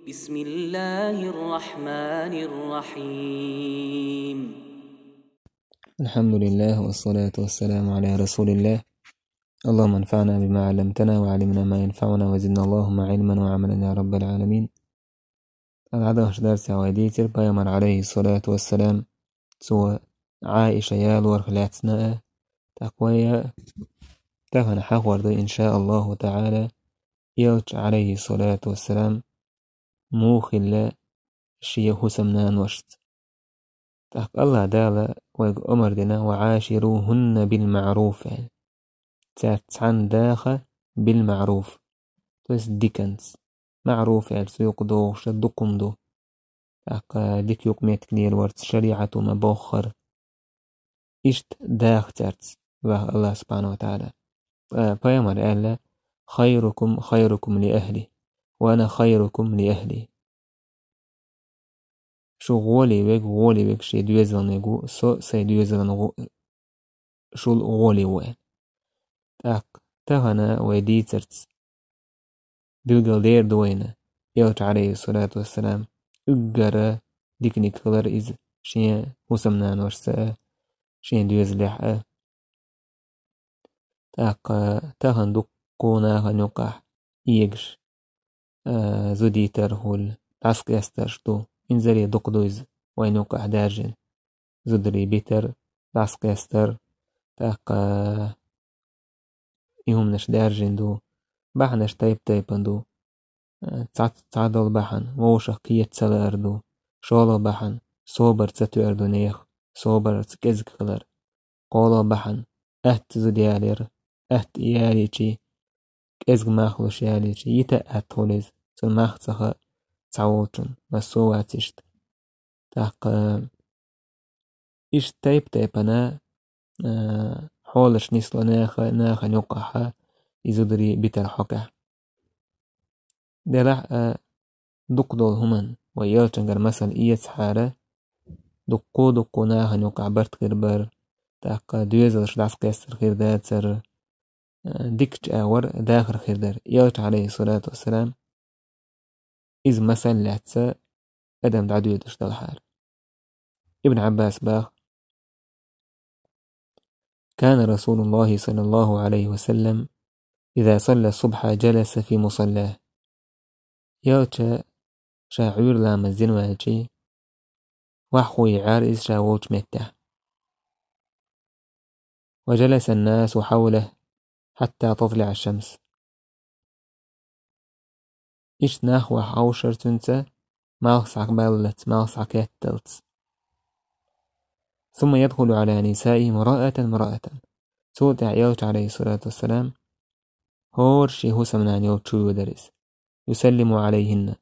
بسم الله الرحمن الرحيم. الحمد لله والصلاة والسلام على رسول الله. اللهم انفعنا بما علمتنا وعلمنا ما ينفعنا وزدنا اللهم علما وعملا يا رب العالمين. العدد درس عواديتر بيامر عليه الصلاة والسلام سوى عائشة يالور خلاتنا تقوية تغن حقور إن شاء الله تعالى يوج عليه الصلاة والسلام موخل شيه سمنان وشت تحق الله دالا ويق أمر دنا وعاشروهن بالمعروف يعني تسعن داخل بالمعروف تس ديكنس معروف يعني سيوق دو شدقم دو تحق ديك يقميت كنير ورد شريعة مبوخر إشت داخ ترتس الله سبحانه وتعالى فيامر ألا خيركم خيركم لأهلي وأنا خيركم لأهلي شو غولي ويك شي دوزلن يقو سو سي دوزلن شو الغولي وين تغنى ويدي ترتس دلقل دير دوينة يوت عليه الصلاة والسلام اقرا ديكني كلر إز شين وسمنان ورساء شين دوزلح تغن دقونا غنوقع يجش زودي ترهول عسك يسترشتو إنزلي دقدوز وينوقع دارجن زدري بيتر عسك يستر يهم نش دارجن دو بحنش تايبندو تعدل بحن ووشخ كيت سلاردو شولا بحن صوبر تتو اردو نيخ صوبر تكزك خلر قولا بحن زديالير إياليشي كزك ماخلوش ياليشي يتا هوليز سلماخ تخ تعوتن مسواتشت إيش تايبنا حولش نسلو ناخ نوقعها يزدري بيتر حكا دلع دقدول همن ويالتنجر مثل إيت حارة دقو ناخ نوقع برت غربر دوزلش دعس قيسر خير داتر ديكش آور داخر خير دار يالت عليه الصلاة والسلام إذ مثل لاتسا أدم دعدو يدش دالحار ابن عباس باخ كان رسول الله صلى الله عليه وسلم إذا صلى الصبح جلس في مصلاه يوتا شاعور لام الزنواجي وحوي عارز شاووش متى وجلس الناس حوله حتى تطلع الشمس إيش ناخوة حوشر تنسى مالسعك بالت مالسعك يتلت ثم يدخل على نسائه مرأة سوت يوت عليه الصلاة والسلام هور شي هو سمنان يوت شو يدرس يسلم عليهن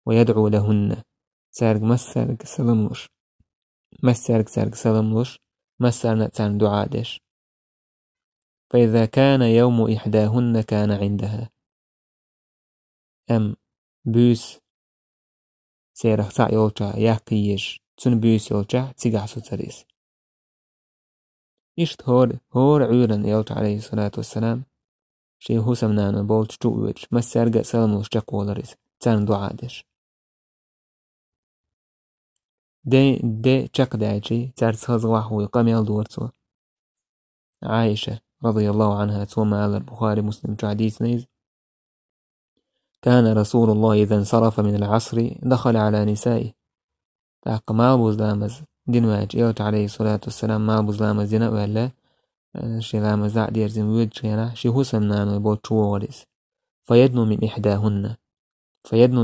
ويدعو لهن سارق مسارق سلملوش مسارق سلملوش مسارنا تسان دعاء ديش فإذا كان يوم إحداهن كان عندها أم بوس سيرخ سع يولجا يحكيش تون بوس يولجا تيجح ستريس إشت هور عيرا يولج عليه الصلاة والسلام شي هو سمنان بولج تووج مسارق سلملوش جاقولريس تسان دعاء ديش دي چق داجي تارس خزواح ويقام يالدورتو عائشة رضي الله عنها توما على البخاري مسلم حديث نيز كان رسول الله إذا انصرف من العصر دخل على نسائه تاق ما بوزلامز دينواج يوت عليه الصلاة والسلام ما بوزلامز دينا ولا شي لامز دع دير زموج شينا شي هو سمنان ويبول شو ورس فيدنو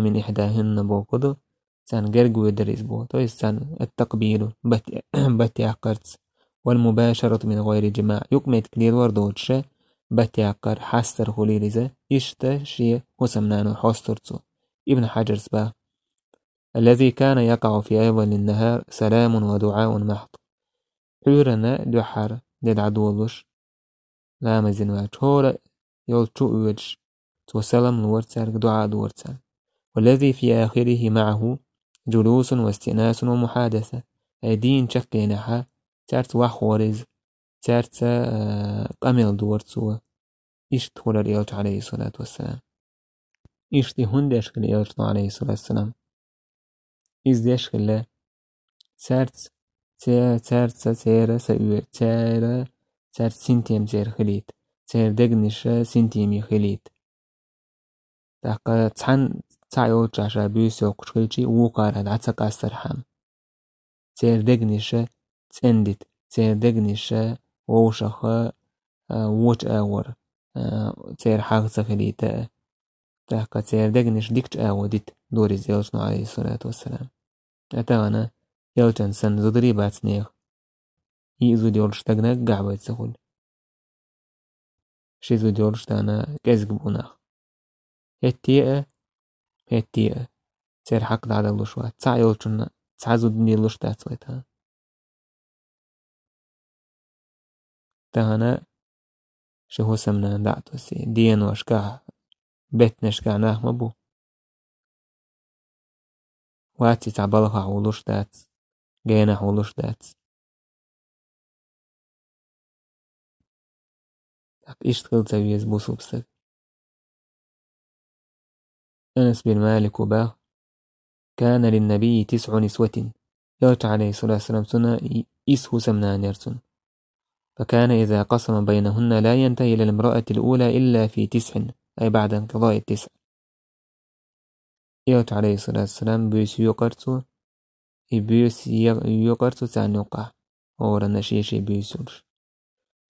من إحداهن بوقدو سان جرجو يدرس بو توي سان التقبيل بتي عقرت والمباشرة من غير جماع يقمت كلير وردوتش بتي عقر حاستر خليلزة يشتا شي وسمنانو حاسترتو ابن حجر سبا الذي كان يقع في أول النهار سلام ودعاء محض عورنا دحر دد عدولش لا مزنواج هور يلتو اوج تو سلام الورتسارك دعاء دورتسان والذي في آخره معه جلوس واستئناس ومحادثة دين شكينها تارت وحورز تارت قمل دورتسو إشت هو الرياض عليه الصلاة والسلام إشتي هندش كل يلجنو عليه الصلاة والسلام إزديش كل سارت سيرة سير سارت سنتيم سير خليت سير دقنش سنتيمي خليت تاقا تعيو جاشا بيسو قشكلشي وقارا دعتك أسترحام سير دقنش تندت سير دقنش ووشخ ووش آور سير حاغسا خليتا تاقا سير دقنش ديكش آودت دوري زيوشنو عليه الصلاة والسلام أتغنى يلجن سن زدري باتنيخ يزو ديولش تغنى قعبة سخول شيزو ديولش تانا كزقبوناخ هتيئة سير حق دعدا اللوشوا تسع يولشن تعزو دني اللوش تاتويتها تغنى شهو سمنا دعتو سي دين واشكاه بيت نشكاه ناخ مبو واتي تعبالها عولوش دات جينا عولوش دات إشتغل تسويز بوسوبسك أنس بن مالك وباه كان للنبي 9 نسوة يرجع عليه الصلاة والسلام سنة إسه سمنان يرسن فكان إذا قسم بينهن لا ينتهي إلى المرأة الأولى إلا في 9 أي بعد انقضاء 9 يرجع عليه الصلاة والسلام بيس يقرتو بيس يقرتو تعنوقع ورا نشيشي بيسولش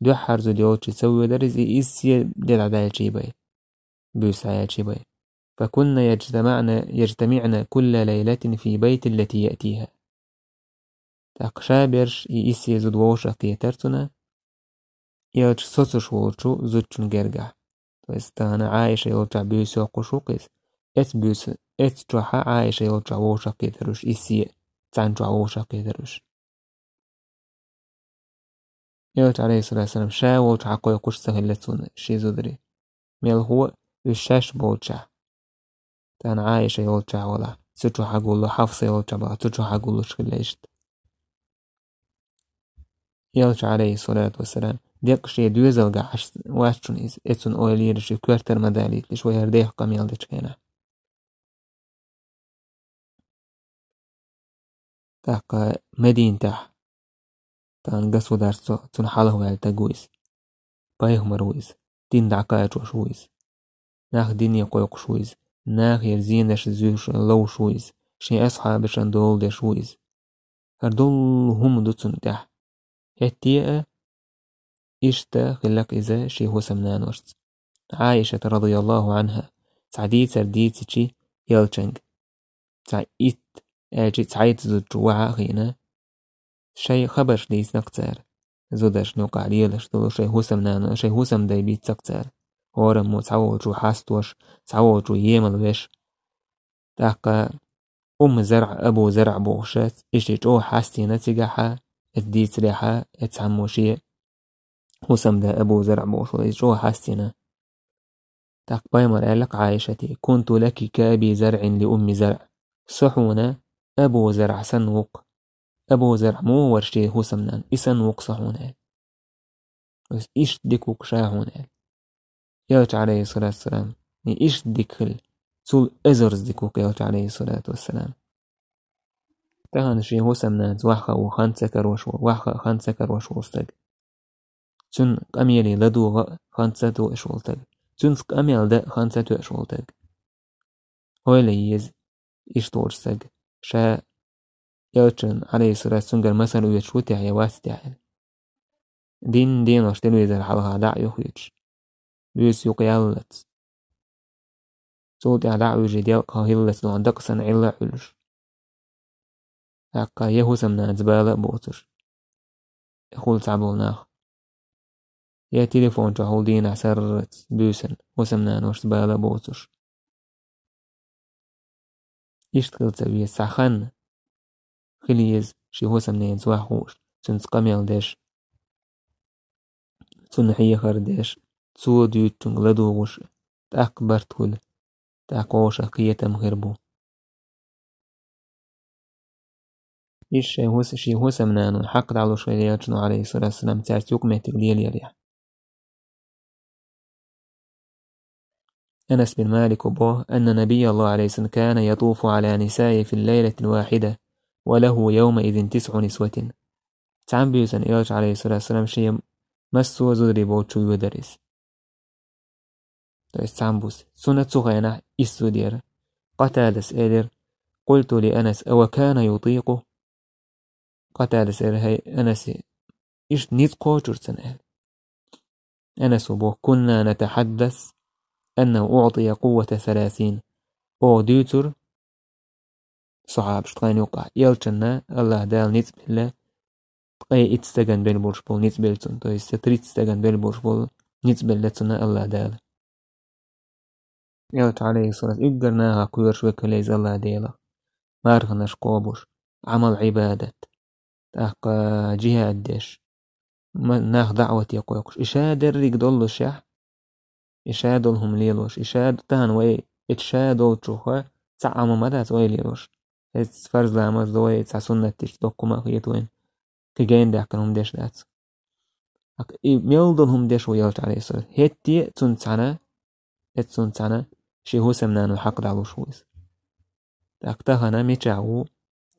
دو حرزو ديوتش سوي درز إسي دل عدال جيباي بيس عيال جيباي فكنا يجتمعن كل ليلة في بيت التي يأتيها تاقشابرش إسي زدووشا قيترتنا يلج سوسش وولشو زوتشن جرجع وستانا عايشة يلجع بيسو قشوقيس ات جوحا عايشة يلجع ووشا قيترش إسي تعنجع ووشا قيترش يلج عليه الصلاة والسلام شا وولجع قوي قش سهلتسون شي زدري ميل هو الشاش بولجع تان عايشة يلجع ولا تجوحا قولو حفصة يلجع بلا تجوحا قولو شكليشت يلجع عليه الصلاة والسلام ديقشي دوزلغا واشتون اتون اويليرشي كوارتر مداليت لشوي هرديح قميل ديشكينا تاقا مدين تاح تان قصو دارسو تون حاله والتاقويس بايه مرويس دين دعقايت وشويس ناخ ديني قويق شويس ناخ يرزين داش زيوش لو شويس شي أصحابش اندول داش شويس هردول هم دوتون تاح هتيئة إشتا خلق إذا شي هو سمنان ورس عائشة رضي الله عنها سعديت سرديت شي يلچنگ سعيت أجي سعيت زد جوعا خينا شي خبرش ديس نقتار زودش نوقع ليلش دولو شي هو سمنان شي هو سمداي بيت تقتار ورمو تعوو جو حاستوش تعوو جو يمل ويش تاقا زرع أبو زرع بوغشات إشي جو حاستي نتيجاحا اديت ريحا اتعموشي هسم دا أبو زرع بوغشو جو حاستينا تاقباي مرألك عايشتي كنت لك كابي زرع لأم زرع صحونا أبو زرع سنوق أبو زرع مو ورشي هسمنان إسنوق صحونا بس إيش ديكوك شاهونا يلج عليه الصلاة والسلام إيش ديكل سول أزرز ديكوك يلج عليه الصلاة والسلام تهان شي هسمنان واحخا وخانسكر وشو استق تون قميلي لدو خانساتو اشولتك تون قميل دا خانساتو اشولتك هو ليز اشتورستك شا يلچن عليه الصلاة والسلام مثلا ويشوتي هي واستعل دين واشتلو يزال حلها دع يخيج بيس يقيالت صوتي دع يجديل قاهلت دو عندك سن علا حلش هكا يهو سمنا زبالة بوتر يقول تعبولناخ يا تليفون جهولدين عسرت بيسن وسمنان وشتبالة بوتر يشتغل تسوي ساخن خليز شي هو سمنين زواحوش تنسقميل ديش تنحي خرديش تسو ديوتن لدوغوش تأكبر تول تأقوش قيتم غربو إيش شي هو سمنان حقد على شيئاتنا عليه الصلاة والسلام تارتيوك مهتق ليل يريح أنس بن مالك وبوه أن نبي الله عليه السلام كان يطوف على نسائه في الليلة الواحدة وله يومئذ 9 نسوة. تعم بيوسن إيش عليه الصلاة والسلام شيء مسو زدري بوتشو يدرس. تعم بوس سنة صغيرة إسو دير قتادس إدر. قلت لأنس أو كان يطيقه؟ قتادس إدر هاي أنس إيش نيتقو جرسن. أنس وبوه كنا نتحدث أنه أعطي قوة 30 أو ديوتر صعب شتغين يوقع يلچنا الله دال نيت بالله تقي اتستغن بالبورش بول نيت بلتون تو يستريت استغن بالبورش بول نيت بلتنا الله دال يلچ عليه الصلاة إقرناها كويرش وكليز الله ديلا مارغنش قوبوش عمل عبادة تاق جهاد ديش ناخ دعوة يقويقش إشاد الريق دولو شح إشادولهم ليلوش إشاد تان وي إتشادول تشوخوا تعمو مدات وي ليلوش هز فرز لامز دوي تسع سنة تيش دوكما خيتوين كجين داكنهم ديش دات ميلدونهم ديش ويالج عليه الصلاة هتي تنسانا شي هو سمنانو حق دعلو شويس تاكتاهنا ميچاو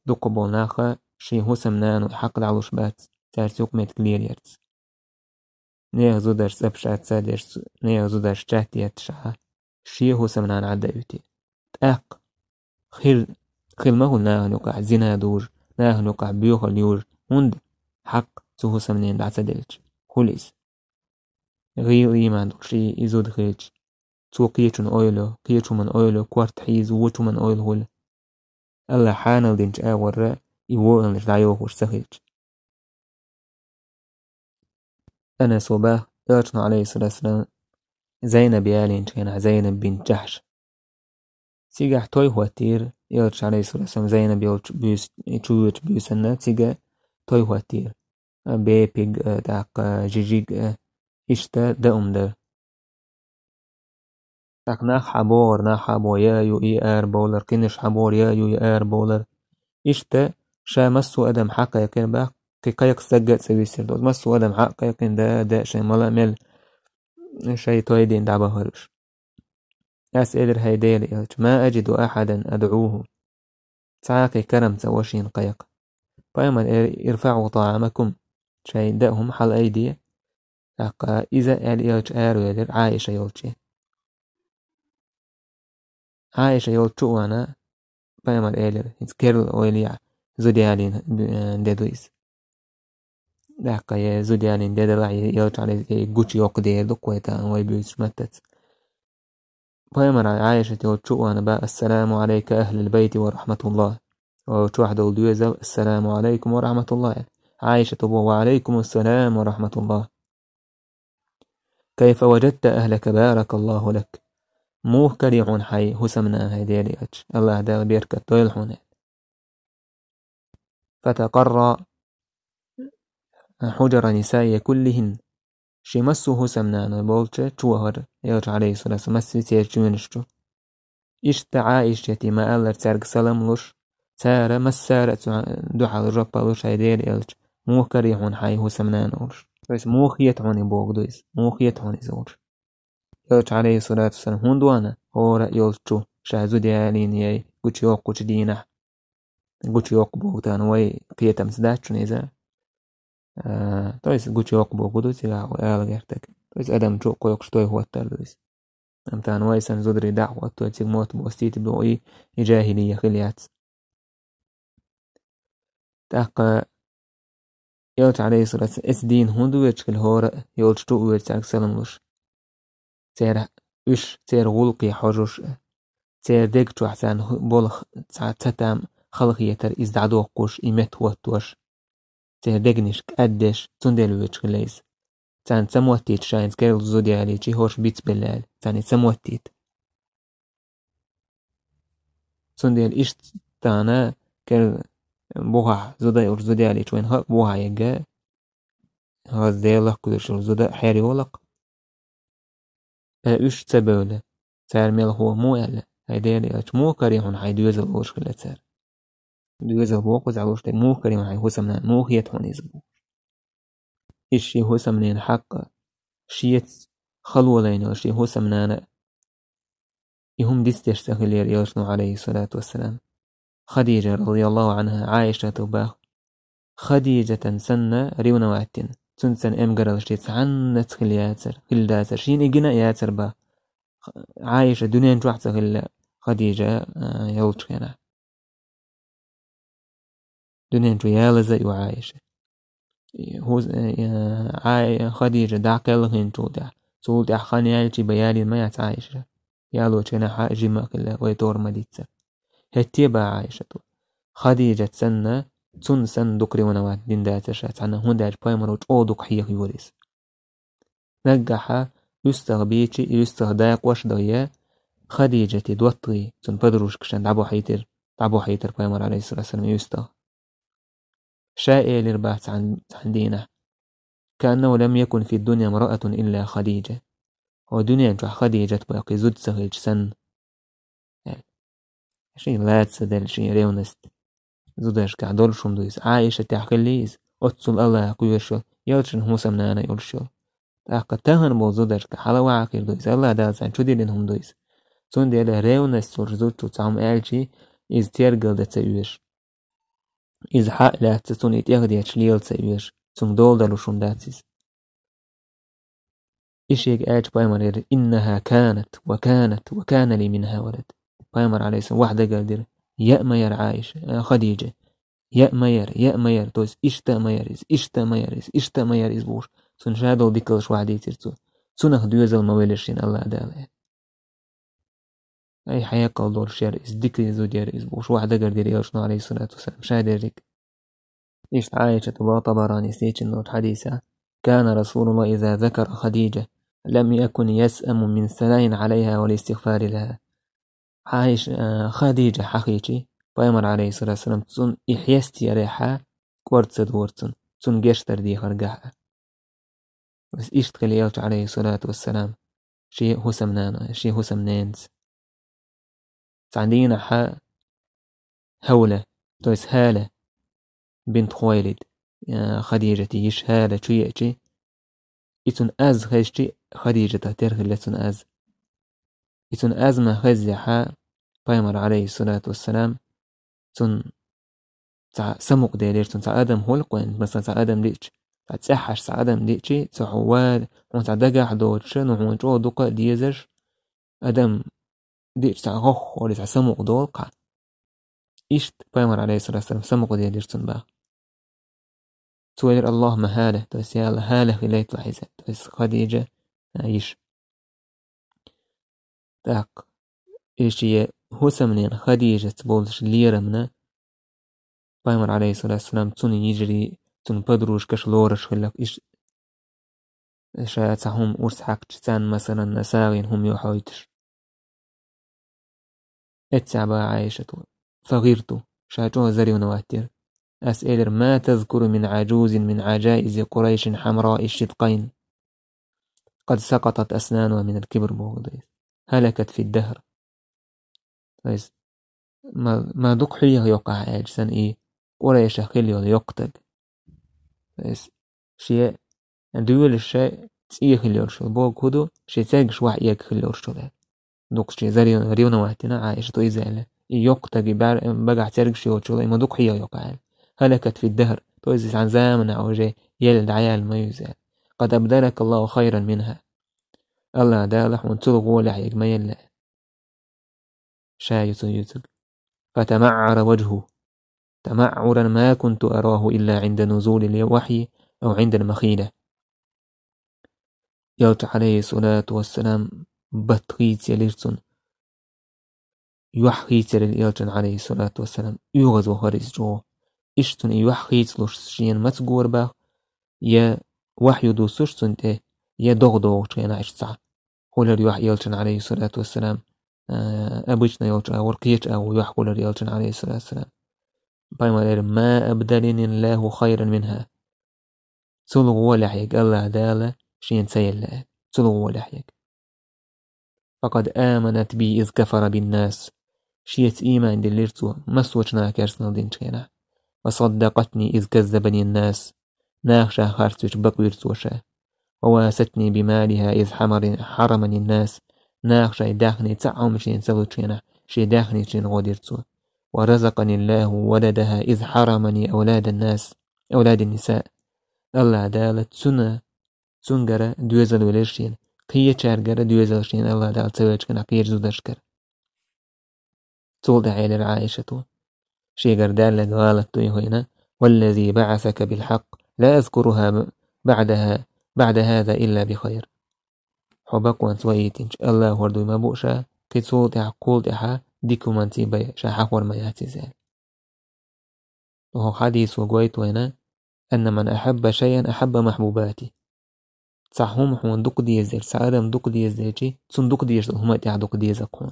دوكو ناخا شي هو سمنانو حق دعلو شبات تارسيوك ميت كلير يرتس نيه زودر سبشات سادرس نيه زودر شاتيات شا شي هو سمنان عدا يوتي تاق خيل ما هو ناه نوقع زنا دور ناه نوقع بيوخ اليور هند حق سهو سمنين دعسا دلج خليس غير إيمان شي إزود خيج تو قيتون أويلو قيتو من أويلو كوارت حيز ووتو من أويل هول ألا حانل دينج آور يوغن لش دعيوه وش سخيج أنا صباه إرشنا عليه الصلاة والسلام زينب يالين كان زينب بنت جحش سيجا توي هو تير يرش عليه الصلاة والسلام زينب يلش بيس تشوت بيسنا سيجا توي هو تير بيبيج داق جيجيج إشتا دا داق ناح حبور يايو إي بولر كنش حبور يايو إي بولر إشتا شا مسو أدم حقا يكين باق كي قيق سجد سويسر دوز مسو أدم حقا يكين دا شي ملا مل شي توي دين دعبا هرش أسئلر هيديل ما أجد أحدا أدعوه تعاقي كرم سواشين قيق فيما ارفعوا طعامكم شي دأهم حل أيدي إذا يلج آرو يدر عائشة يلجي عائشة يلجو وانا فيما الإيلر كيرل أوليع زوديالين ديدويس داقا زوديالين ديدويس يلج على قوشي يوقدي دقويتا ويبيوش متت فيما عائشة يلجو وانا با السلام عليك أهل البيت ورحمة الله وشو واحد الدويزة السلام عليكم ورحمة الله عائشة تبو وعليكم السلام ورحمة الله كيف وجدت أهلك بارك الله لك موه كريعون حي هسمنا هيديري أج الله دال بيركة طيلحون فتقرى حجر نساء كلهن شمسه هسمنا بولتش توهر يرجع عليه الصلاة والسلام مسي تيرجونشتو إشت عائشة ما ألر تارق سلام لش تارا مسارة دعا الرب لش هيديري أج موه كريعون حي هسمنا نورش بس موخيت هوني بوغدويس موخيت هوني زور يلج عليه الصلاة والسلام هندوانا هورا يلجو شازو ديالين ياي قوش يوق قوش دينح قوش يوق بوغتان وي قيتا مسداتشو نيزا تويس قوش يوق بوغدويس يغاو آلغيرتك تويس أدم جو قويقش توي هو التردويس أمتان ويسان زدري دعوة تويس موت بوستيت بوغي جاهلية خليات تاقا يلج عليه الصلاة والسلام اسدين هندو يجكل هورا يلج تو ويرتاق سلملوش تير إش تير غلقي حجوش تير ديك توحسان بولخ تتام خلق يتر إزدعدو قوش إمت واتوش تير ديكنش كأدش تندلو يجكليز تان تسموتيت شاين سكيرل زودي علي جي هوش بيت بلال تاني تسموتيت تندل إش تانا كير بوها زودي أور زودي علي توين هاك بوها يجا هاز ديالك كدش زودي حيري ولق إيش تبوله تار ميل هو مو ألا هيدير مو كريهون هاي دوزل بوش كلا تار دوزل بوق وزعلوش تار مو كريهون هاي هو سمنان مو هي تهون يزبو إيش هو سمنان حق شيت خلو لين إيش هو سمنان يهم ديستيش سهلير يلشنو عليه الصلاة والسلام خديجة رضي الله عنها عائشة توباخ خديجة سنة ريونا واتين سنسن امقرل شيت عنت خل ياتر خل داتر شين اجنا ياتر با عائشة دنيا نجوح خل خديجة يلش كنا دنيا نجو يالزا وعائشة هو خديجة دعك لهن تودا سول دع خاني عيلتي بيالي ما يات عائشة يالو كنا حاجي ما كلا ويدور مديتة هتي با عائشة خديجة سنة تون سن دكري ونوات دين داتشات عنا هون داج بايمروج او دك حيخ يوريس نجحا يستغبيتي يستغداق واش ضيا خديجة دوطري تون بدروش كشان تعبو حيتر بايمر عليه الصلاة والسلام يستغ شائع لرباحت عن دينه كأنه لم يكن في الدنيا امرأة إلا خديجة ودنيا نجح خديجة باقي زود سغيج سن شيء لا تسدل شيء ريونست زودش كعدول شوم دويس عائشة تحكيليز أتصل الله قويشو يلشن هو سمنانا يلشو تهن بو زودش كحلا وعاقير دويس الله دازان شو ديلين دويس سون ديلا ريونست سورزود شو تعم ألشي إز تيرجل دا تسيوش إز حق لا تسون يتيغدي أشليل تسيوش سون دول دالو شوم داتيس إشيك ألش بايمر إنها كانت وكان لي منها ولد بايمر عليه السلام واحدة قال يا مير عائشة خديجة يا مير توس إشتا ميريز بوش سن شادو ديكلش وعدي ترتو سنخ دوزل مويلشين الله داله أي حياة قال دور شير إز ديكلي زو دير إز بوش واحدة قال يرشنو عليه الصلاة والسلام شادرك إشت عائشة طبراني سيتش النور حديثة كان رسول الله إذا ذكر خديجة لم يكن يسأم من ثناء عليها والاستغفار لها عايش خديجة حقيقي بايمر عليه الصلاة والسلام تون إحيستي ريحة كورتسد ورتون تون جشتر دي خرقها بس إشتغل يلج عليه الصلاة والسلام شيء هو سمنانا شيء هو سمنانز عندنا هولة تويس هالة بنت خويلد خديجة يش هالة شو يأتي إتون أز خيشتي خديجة ترخي لتون أز إتون أزمة خزيحة بايمر عليه الصلاة والسلام تون سمق ديلير تون آدم هولقوين مثلا آدم ديتش تسحش آدم ديتشي تحوال وانت دقح دوتشن وانت دقة ديزش آدم ديتش تغخ ولي سمق دولقع إيشت بايمر عليه الصلاة والسلام سمق ديلير تون با توير الله مهالة تويس يالا هالة خليت لحيزة تويس خديجة عيش تاق إيشي هو سمنين خديجة تبولش ليرة منا بايمر عليه الصلاة والسلام تون يجري تون بدروش كش لورش خلاك إيش شاتهم أرس حق جتان مثلا نساغين هم يوحويتش اتسعبا عايشة فغيرتو شاتوها زري ونواتر أسئلر ما تذكر من عجوز من عجائز قريش حمراء الشدقين قد سقطت أسنانها من الكبر بوغضيس هلكت في الدهر بس ما دق حيه يقع أجسان إيه قريش خليو يقتل بس شيء دول الشيء تيه خليو شو بوغ هدو شيء تاجش وحيك خليو شو ده دق شيء زري ريونا واتنا عايش تو إزالة يقتل بقع ترجش يوتشو ما دق حيه يقع هلكت في الدهر توزيس عن زامن أو جاي يلد عيال ما يزال قد أبدلك الله خيرا منها الله دالح وانتلغ ولحيك ما يلا شايط يتق فتمعر وجهه تمعرا ما كنت أراه إلا عند نزول الوحي أو عند المخيلة يلت عليه الصلاة والسلام بطريت يليرتون يوحيت يلتن عليه الصلاة والسلام يغز وخريس جو إشتن يوحيت لشين متقور باق يا وحي دو سشتن ته يا دغدو شين عشتع قول يوحي يلتن عليه الصلاة والسلام أبوشنا يلتن ورقيت أو يوحي قول يلتن عليه الصلاة والسلام بايما ما أبدلني الله خيرا منها تلغو لحيك الله دالة شين سيلا تلغو لحيك فقد آمنت بي إذ كفر بالناس شيت إيمان دليرتو مسوچنا كرسنا دينشينا وصدقتني إذ كذبني الناس ناخشا خارتوش بقويرتوشا وواستني بمالها إذ حرمني الناس ناخ شي داخني تعوم شين سلوتشينا شي داخني شين غوديرتسو ورزقني الله ولدها إذ حرمني أولاد النساء الله دالت سنجرة دوزل ولرشين قية شارجرة دوزل شين الله دال تواجكنا قير زودشكر تولد عيل عائشة شيغر دال لقالت هنا والذي بعثك بالحق لا أذكرها بعد هذا إلا بخير حبك وانسويتنش الله وردو ما بوشا كي تولد قولدها ديكو منتي بي شاحور ما يعتزال وهو حديث وقويت هنا أن من أحب شيئا أحب محبوباتي صحهم حون دوك ديزير سعادم دوك ديزيرجي تون دوك ديزير هما تاع دوك ديزاقون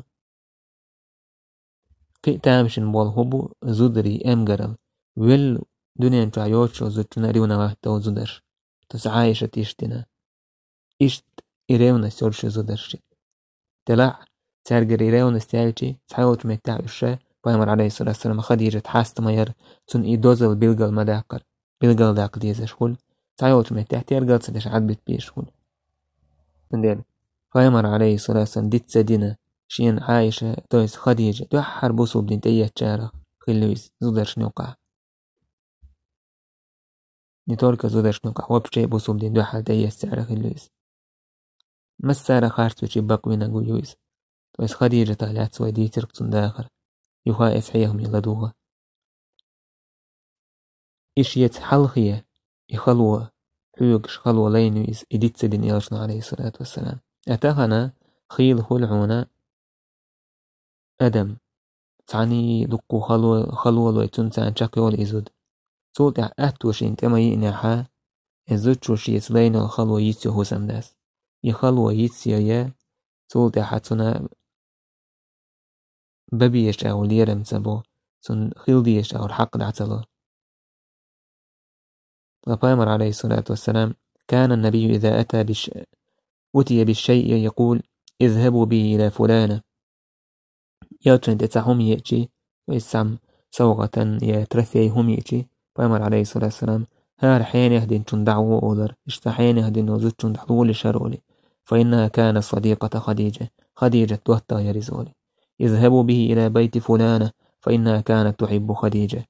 كي تامشن بول هبو زودري أمجرل ويل دنيا نتاع يوتشو زوتنا ريونا واحدة زودر تسعايشة تيشتنا إشت إريونا سورش زودرشي تلع تارجر إريونا استيالجي تحاوت ميتاع الشا بايمر عليه الصلاة والسلام خديجة حاست مير تون إيدوزل بيلغل مداقر بيلغل داق ديزا شغل تعيوت ميتاع تيرغل سدش عدبت بيشغل ندير بايمر عليه الصلاة والسلام ديت سدينا شين عايشة تويس خديجة توحر بوصو بدين تأيه تشارخ خلويس زودرش نوقع نتورك زودرش نوقع وبشي بوصو بدين دوحر تأيه تشارخ خلويس مسارة خارت بشي باقوينا قويويس تويس خديجة طالعت سوى دي تركتون داخر يخا إفحيهم يلدوها إيش يتحلخية يخلوه حيوكش خلوه لينويس إديت سدين يلشنا عليه الصلاة والسلام أتاهنا خيل خلعونا أدم تعني دقو خلوة لويتون تان شاكيول إزود سولت أهتوشين تما يئنحا إزود شوشي يسلين الخلوة يتسيو هسم داس يخلوة يتسيو يا سولت حتنا ببيش أو ليرم تسبو سن خيل ديش أو الحق دعتلو لبايمر عليه الصلاة والسلام كان النبي إذا أتي بالشيء يقول اذهبوا به إلى فلانة ياترن تتعهم يأتي ويسعم سوغة يترثي هم يأتي بايمر عليه الصلاة والسلام هار حين يهدين تندعو أولر اشتحين يهدين وزود تندعو لشرولي فإنها كانت صديقة خديجة توهتا يرزولي اذهبوا به إلى بيت فلانة فإنها كانت تحب خديجة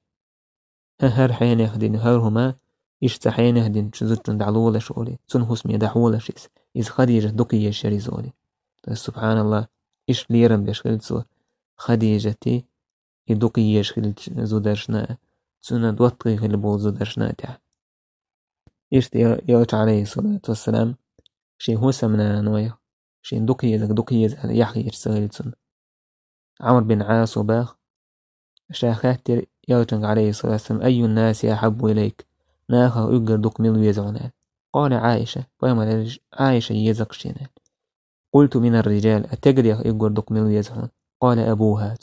هار حين يهدين هارهما اشتحين يهدين وزود تندعو لشرولي سنهس ميدعو لشيس إذ خديجة دقي يشرزولي سبحان الله إيش ليرم بيشغل خديجتي يدقي يشغل زودرشنا سنة دوطي غلبو زودرشنا تاع إيش يوت عليه الصلاة والسلام شي هو سمنا نويا شي دقي يحيي يشغل سنة عمر بن عاص وباخ شاخاتر يوتنق عليه الصلاة والسلام أي الناس أحب إليك ناخه يقر دق ملو يزعنا قال عائشة فهم عائشة يزقشنا قلت من الرجال أتجري يقر دق ملو يزعنا قال أبوها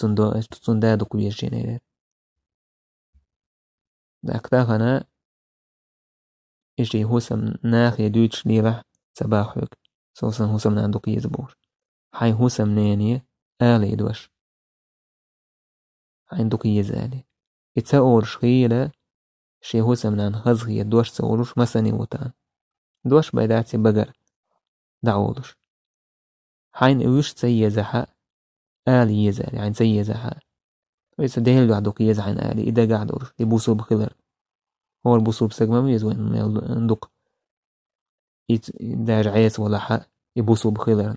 تندادق ويشينير داكتاغنا إشي هوسم ناخ يدوش ليلح سباحوك سوسن هوسم ناندق يزبور حي هوسم نيني آلي يدوش عندك يزالي اتساور شخيلة شي هوسم نان خزغي يدوش سولوش مساني وطان دوش بيداتي بقر دعولوش حين اوش سيزحا آلي يزالي عين سيزحا ويسا دهل دعدوك يزحين آلي إذا قعدوش يبوسو بخلر هو البوسو بسقمة ميزوين ندق داج عيس ولا حق يبوسو بخلر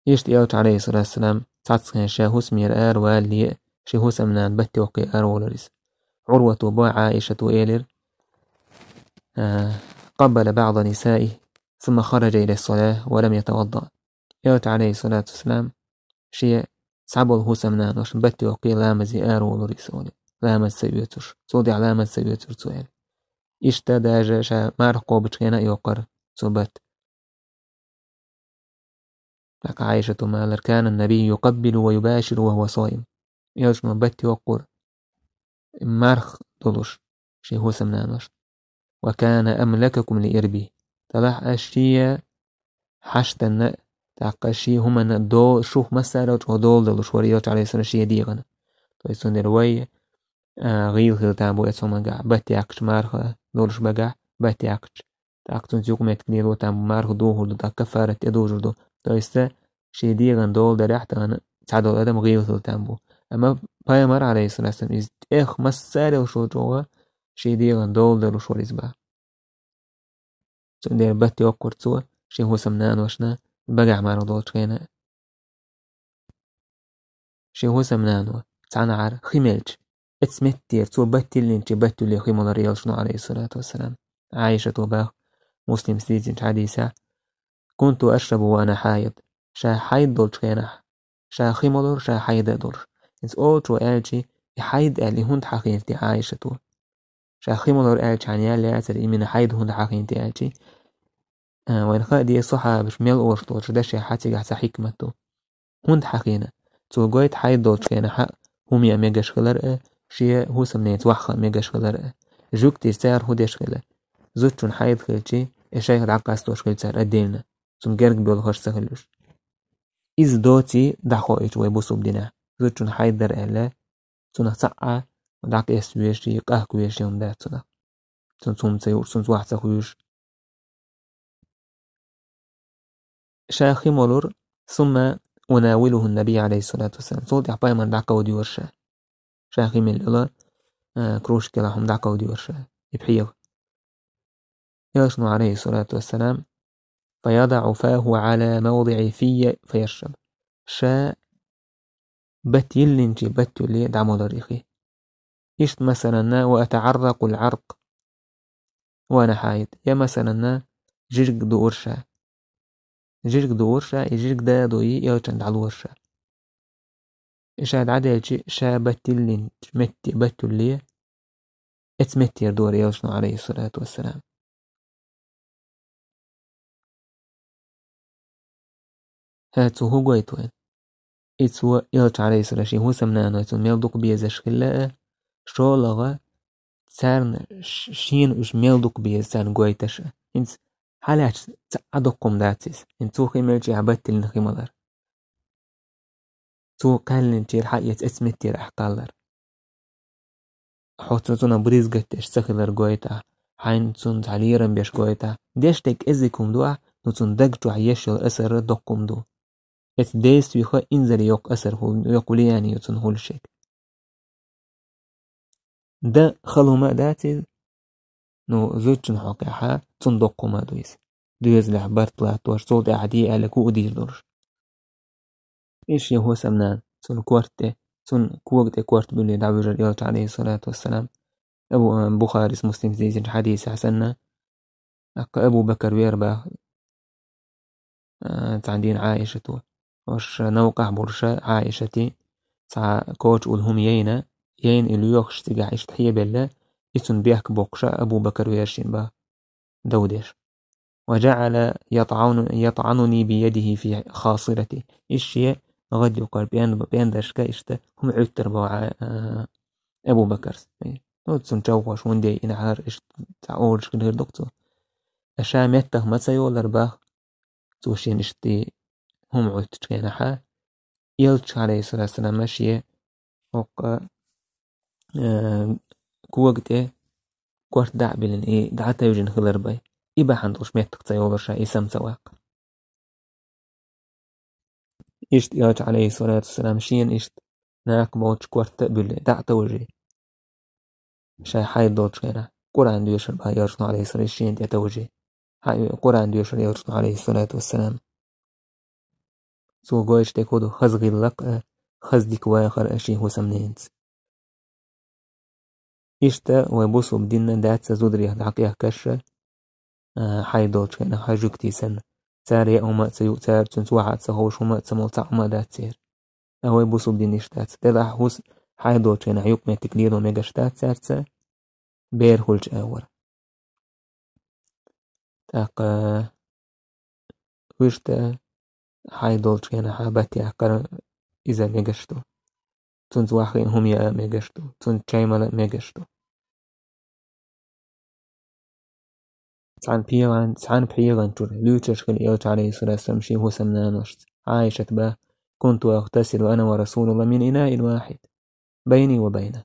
يشت يوت عليه الصلاة والسلام تعطسكن شاهوس مير آر والي شاهوس منان بتي وقي آر ولرس عروة وبا عائشة إيلر قبل بعض نسائه ثم خرج إلى الصلاة ولم يتوضأ يوت عليه الصلاة والسلام شيء سعبل هوس منان وش بتي وقي لامزي آر ولرس لامز سيوتر صودي علامز سيوتر سؤال إشتا داجة شا مارقو بتخينا يوقر صبت لك عائشة مالر كان النبي يقبل ويباشر وهو صائم يوش مبتي وقر مارخ دلوش شي هو سمنانوش وكان أملككم لإربي تلاح أشياء حشتن تاقشي هما دول شوف مسارات ودول دلوش وريوش عليه السنة شيء ديغنا تويسون دروي غيل تابو يتسوما قاع باتي عكش مارخ دولش بقاع باتي عكش تاكتون يوكمت كنيرو تام مارو دوهر تا كفارة يدوجر دو تويستا شي ديغن دول دريحتا تعدو الادم غيوثل تامبو اما بايمر عليه الصلاة والسلام إز إخ مساري وشو جوا شي ديغن دول درو شو رزبا دير باتي وقور تسوا شي هو سمنان وشنا بقع مارو دول شكينا شي هو سمنان تعانا عار خيملج اتسمتير تو باتي اللي انتي باتي اللي خيمو ريال شنو عليه الصلاة والسلام عايشة وباخ مسلم سيدين حديثة كنت أشرب وأنا حايض شا حايض دول شكينا شا خيمولور شا حايض دور إنس أوترو ألجي يحايد اللي هند حقيقتي عايشة تو شا خيمولور ألجي عن يالي أتر إمين حايد هند حقيقتي ألجي وين خادي صحة بش ميل أورشتور شداشي حاتي قحسا حكمتو هند حقينا تو قويت حايد دول شكينا حق هم يا ميجاش خلر شيا هو سمنيت وحخا ميجاش خلر جوك تيرتار هوديش خلر زوتشون حايد خلشي إشايخ العقاس توش خلتار أديلنا تون جرق بيولخش سخلوش إز دوتي دخو إيش ويبوسو بدينا زوتشون حايد در ألا تون سقع ودعك يسويشي قهكويشي ومدات تون تون واحد سخويش شاخي مولور ثم أناوله النبي عليه الصلاة والسلام صوت يحباي من دعك ودي ورشا شاخي من الله كروش كلا هم دعك ودي ورشا يبحيه يشنو عليه الصلاة والسلام فيضع فاه على موضع في فيشرب شا بت يلنجي بت اللي دعمو دريخي إشت مثلا وأتعرق العرق وأنا حايد يا مثلا جرق دورشا جرق دورشا جرق دا دوي يوچند على ورشا إشاد عدل شا بت يلنج متي بت اللي اتمتير دور يوشنو عليه الصلاة والسلام هاتو هو قويتوين إتسو يلج عليه الصلاة شي هو سمنانو إتسو ميلدوك بيزش خلاء شو لغا سارن شين وش ميلدوك بيز سارن قويتش إنس حالات تعدقكم داتيس إنتو خيملجي عبادت لنخيمالر تو قالن تير حقيت اسمتير أحقالر حوتونا بريز قتش سخلر قويتا حين تون تعليرن بيش قويتا ديشتك إزيكم دوا نتون دقجو عيشو أسر دقكم دو إت ديس يخا إنزل يوك أسر هو يقولي يعني يتون هول شيك دا خلو ما داتي نو زوجن حقيحا تون دقو ما دويس دويز لحبار طلعت واش صوت عدي على كو دير دورش إيش يهو سمنان تون كوارتي تون كوارت بلي دعوة رياض عليه الصلاة والسلام أبو بخاري مسلم زيزن حديث حسنا أبو بكر ويربا تعدين عائشة وش نوقع برشا عائشتي تاع كوج والهم يين إلو يوخش تقع تحية بالله إتن بيحك بوقشا أبو بكر ويرشين با دودش وجعل يطعنني بيده في خاصرتي إشي غد يقال بيان دشكا إشتا هم عتر بوا أبو بكر نوتسن جوش وندي إنعار إشت تعورش كده دكتور أشامته ما سيولر با توشين إشتي هم عتر كينا حا يلتش عليه الصلاة والسلام ماشية وق كوغتي كورت دع بلن إيه دعتا يوجن خلر باي إبا حندوش ميتك تيولر شا إسام سواق إشت يلتش عليه الصلاة والسلام شين إشت ناك موتش كورت بلن دعتا وجي شا حايد دوتش كينا قرآن ديوشر با يرشنو عليه الصلاة شين ديتا وجي قرآن ديوشر يرشنو عليه الصلاة والسلام سو قويش تيكودو خزغي اللق خزدك واخر أشي هو سمنينت إشتا ويبوسو بدينا داتسا زودريه دعقيه كشة حايدوش كينا حاجوك تيسن تاري أو ما تسيو تار تنسوحات سهوش وما تسموتع وما داتسير أهو يبوسو بدين إشتات تلا حوس حايدوش كينا حيوك ميتك ليدو ميجاشتات سارتسا بير هولج أور تاقا ويشتا حايدوش كينا حاباتي أحقر إذا ميجاشتو تنسوحين هم يا ميجاشتو تنشايمالا ميجاشتو سعان بحيغان تور لوتش خل إيوت عليه الصلاة والسلام شي هو سمنان وشت عايشة با كنت أغتسل أنا ورسول الله من إناء واحد بيني وبينه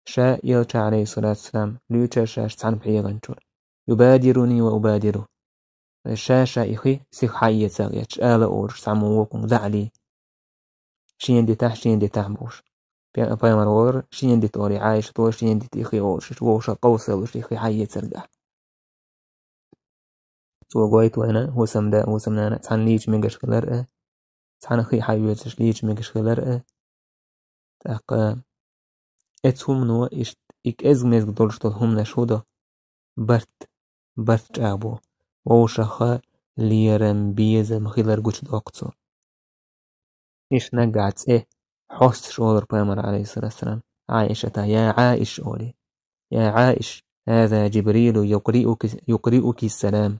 شا إيوت عليه الصلاة والسلام لوتش سعان بحيغان تور يبادرني وأبادره الشاشة إخي سيخ حية ساقيتش آلا أورش سعموكم دعلي شين دي تح بوش بيامر ور شين دي توري عايش طور شين دي تيخي أورش ووشا قوصلوش إخي حية سرقح سو قويت وانا هو سمنا تحن ليش ميقش خلرقه تحن أخي حيوتش ليش ميقش خلرقه تاق اتهم نو إك إزميز دولش هم نشودا برت أبو ووشا ليرم بيز مخيلر قوش دوقتو إيش نقعت حوست شولر بيامر عليه الصلاة والسلام عائشة يا عائش أولي يا عائش هذا جبريل يقرئك السلام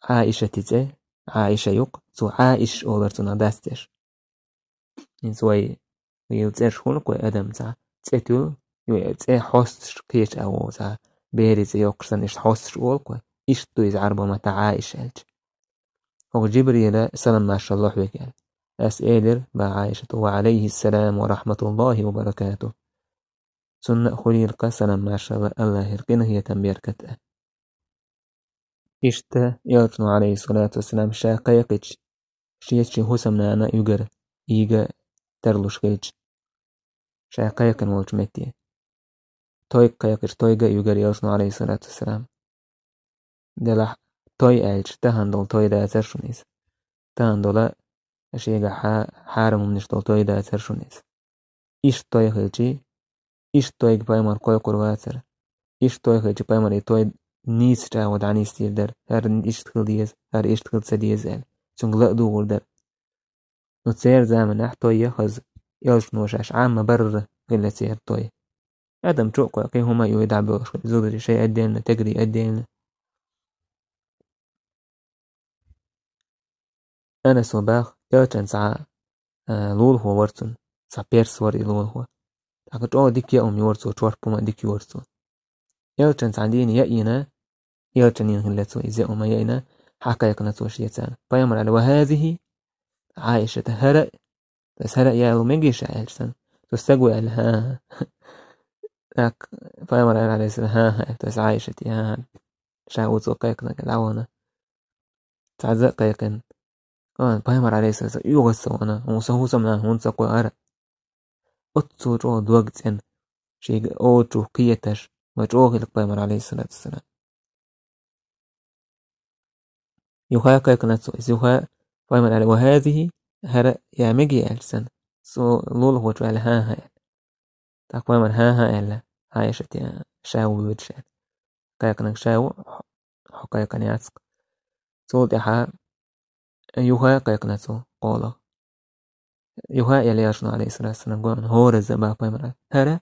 عائشة عائشة يق سو عائش أولر تنادستش إن سوي ويلتش خلق وأدم تتل حوست كيش أو بيريز يقصن إيش حوست شولق إيش تويز عربة متى عائش ألج هو جبريل سلام ما شاء الله وكال أسئلر بعائشة وعليه السلام ورحمة الله وبركاته سنة خليل سلام ما شاء الله يرقنه يتنبيركته إشتا يلتنو عليه الصلاة والسلام شاقيقج شيتشي هسمنا أنا يقر إيجا ترلوش قيج شاقيقن والجمتي قيقج تويقا يقر يلتنو عليه الصلاة والسلام دلح توي ألج تهندل توي دا ترشونيس تهندل أشيغا حارم منشتل توي دا ترشونيس إش توي خلجي إش توي بايمار كوي قرواتر إش توي خلجي بايمار توي نيس تعود عني ستير در هر إش تخل ديز هر إش تخل سديز أل سنق لقدو غور در نتسير زامن أحتوي يخز يلش نوشاش عام برر غلا سير توي عدم تروق وقي هما يويدع بوش زودري شيء أدين تقري أدين أنا صباح يلشن ساعة لول هو ورسون ساعة بيرس وري لول هو تاكت أو ديك يا أمي ورسو تشوار بوما ديك يورسو يلشن ساعدين يأينا يلشن ينهلتو إزي أما يأينا حكا يقنطو شيئتان فيمر على وهذه عائشة هرأ بس هرأ يا ميجيش عائشة تستقوي على ها لك فيمر على السلام ها بس عائشة ها شاوت زقيقنا العوانا تعزق قيقن فيمر على السلام يغسو أنا ومسهوسا من هون سقوي هرأ أتسو جو وقت إن شيء أوتو قيتش وجوه لك فيمر عليه الصلاة والسلام يوها قيقناتو يوها فيمر على وهذه هرأ يا ميجي ألسن سو لول هو على ها تقوى من ها إلا عايشة شاو ويدشان قيقنك شاو حقيقن يعسق سو دحا يوها قيقناتو قولا يوها يلي يشنو عليه الصلاة والسلام قوان هور الزبا قيمرا هرا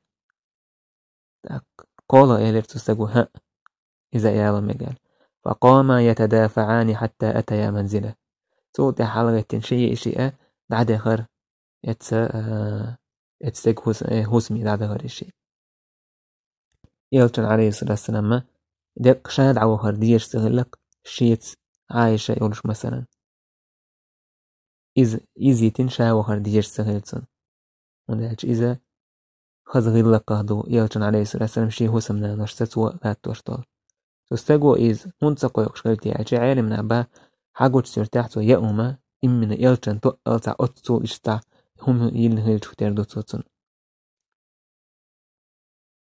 قولا يلي تستقو ها إذا يالا مقال فقاما يتدافعان حتى أتيا منزله سو دحا لغة شيء بعد آخر يتسق هسمي بعد آخر الشيء يلتن عليه الصلاة والسلام دق شاد عوهر ديش سغلق شيت عايشة يقولش مثلا إذا تنشا وهر ديش سغلتن ونالج إذا خذ غلق قهدو يلتن عليه الصلاة والسلام شي هسمنا نشتسوا لا توشتال تستقو إذ هنسقو يقشغلتي عجي عالم نعبا حاجوش سيرتاحتو يأوما إمن يلتن تقلتا أتسو إشتا هم يلهل شكتير دوتسوتن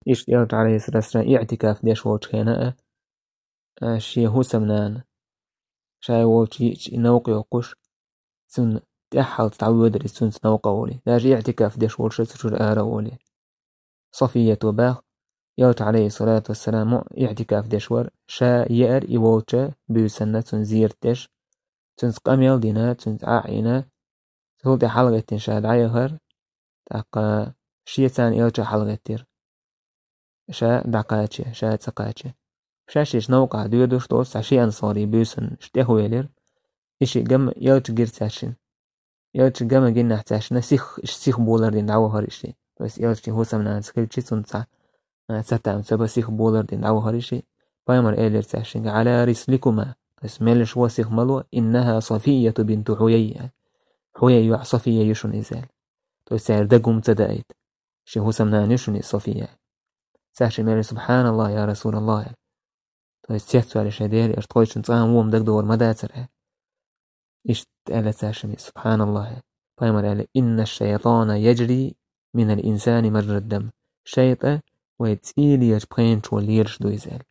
إيش يلتن عليه الصلاة والسلام اعتكاف ديش ووش خيناء شي هسمنان شاي ووش نوقي وقش سن تحل تعود السن نوقولي لاجي اعتكاف ديش ووش تشور آرولي صفية وباخ يلت عليه الصلاة والسلام اعتكاف ديشور شا يأر إيوالتا بيسنة تنزيرتش تنسقاميل دينا تنسعينا تهولتي حلقة تنشاد عيهر تاقا شيتان يلتا حلقة تير شا دقاتش شا تسقاتش شاشيش نوقع ديودوش توس عشي أنصاري بيسن شتيهو يلير إشي قم يلت جيرتاشن يلت قم جنة تاشنا سيخ بولر دين دعوهر إشي بس يلت هو سمنا سكيلتشي تنسع ستام سبا سيخ بولر دين عوهر إشي بايمر إيلر تاشن على رسلكما اسميلش وسيخ ملو إنها صفية بنت حيي صفية يشون إزال تو سير دقوم تدايت شي هو سمنا يشون صفية ساشي مالي سبحان الله يا رسول الله تو استيت سؤال شدير ارتقيش نصام ووم دك دور مدى ترى إيش قال ساشي سبحان الله بايمر قال إن الشيطان يجري من الإنسان مجرى الدم شيطة ويتسيل يجبين شوليرش دو يزال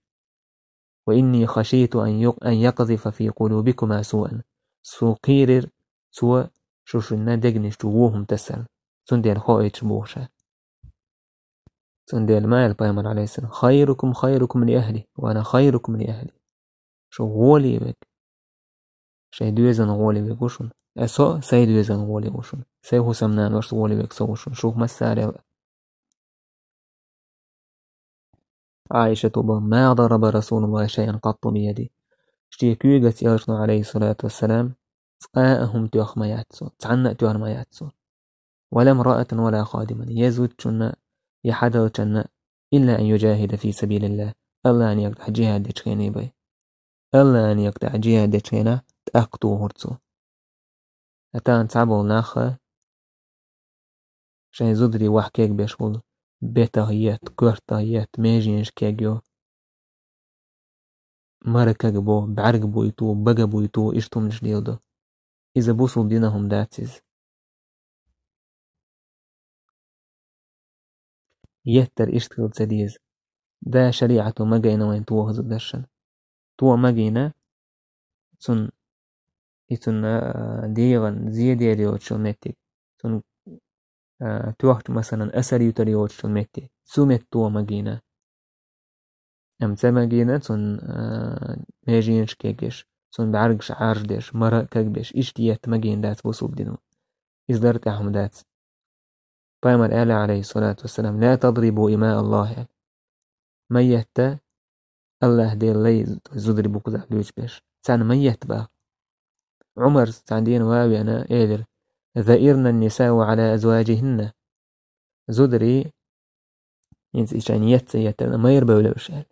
وإني خشيت أن يقذف في قلوبكما سوءا سوقيرر سوء شوشنا دقنش جوهم تسل سنديل خويتش بوشا سنديل مال بايمر عليه السلام خيركم لأهلي وأنا خيركم لأهلي شو غولي بك شي دوزن غولي بك وشون أسو سي دوزن غولي وشون سي هو سمنان وش غولي بك سو وشون شوف مساري عائشة ما ضرب رسول الله شيئا قط بيدي شتيكوغت يرشنا عليه الصلاة والسلام تقاءهم تيوخ ما ياتسو تعنى تيوخ ما ياتسو ولا امرأة ولا خادما يزود شنا يحدر شنا إلا أن يجاهد في سبيل الله ألا أن يقطع جهاد ديشكيني بي ألا أن يقطع جهاد ديشكينا تأقتو هرتسو أتان تعبو ناخا شاين زدري وحكيك بيشغل بيتاهيات كورتاهيات ميجينش كيجيو مركك بو بعرق بويتو بقى بويتو إشتو من جديدو إذا بوصل دينهم داتيز يتر إشتغل تديز دا شريعة مجينا وين توه زدرشن تو مجينا تون يتون ديغن زيادة ريوتشو ميتي تون توقت مثلا أسر يتريوتشو ميتي سومت تو مجينا أم تمجينا تون ميجينش كيجيش تون بعرقش عارجدش مرة كجبش إشتيات مجين دات بوصل دينو إزدرت أهم دات بايمر آل عليه الصلاة والسلام لا تضربوا إماء الله ميت الله دي اللي زدري بوكو بيش بيش تان ميت بقى عمر تعدين واوي أنا إيدر ذائرنا النساء على أزواجهن زدري إنسان يتسيتنا ما يربو لوشال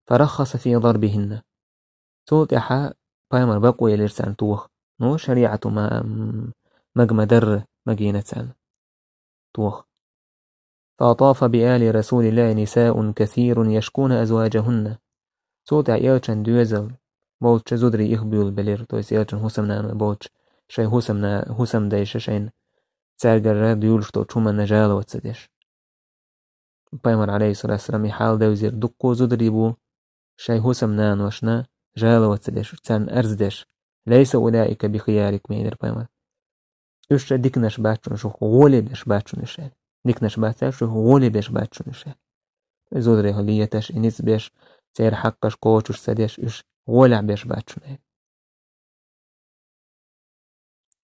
فرخص في ضربهن صوت إحا بايمر بقوي الإرسان توخ نو شريعة ما مجمدر مجينة توخ فأطاف بآل رسول الله نساء كثير يشكون أزواجهن صوت عيالشان دوزل بولش زدري إخبيول بلير تويس يالشان هسم نان بولش شاي هسم دايش شاين تارجر ديولش تو تشوما نجال وتسدش بايمر عليه الصلاة والسلام حال دوزير دقو زدري بو شاي هسم نان وشنا جال وتسدش تان أرزدش ليس أولئك بخيارك مينر بايمر إيش ديكنش باتشون شو غولي بيش باتشون الشيء ديكنش باتشون شو غولي بيش باتشون الشيء زودري هليتش إنيس بيش تير حقش قوتش سديش إيش غولع بيش باتشون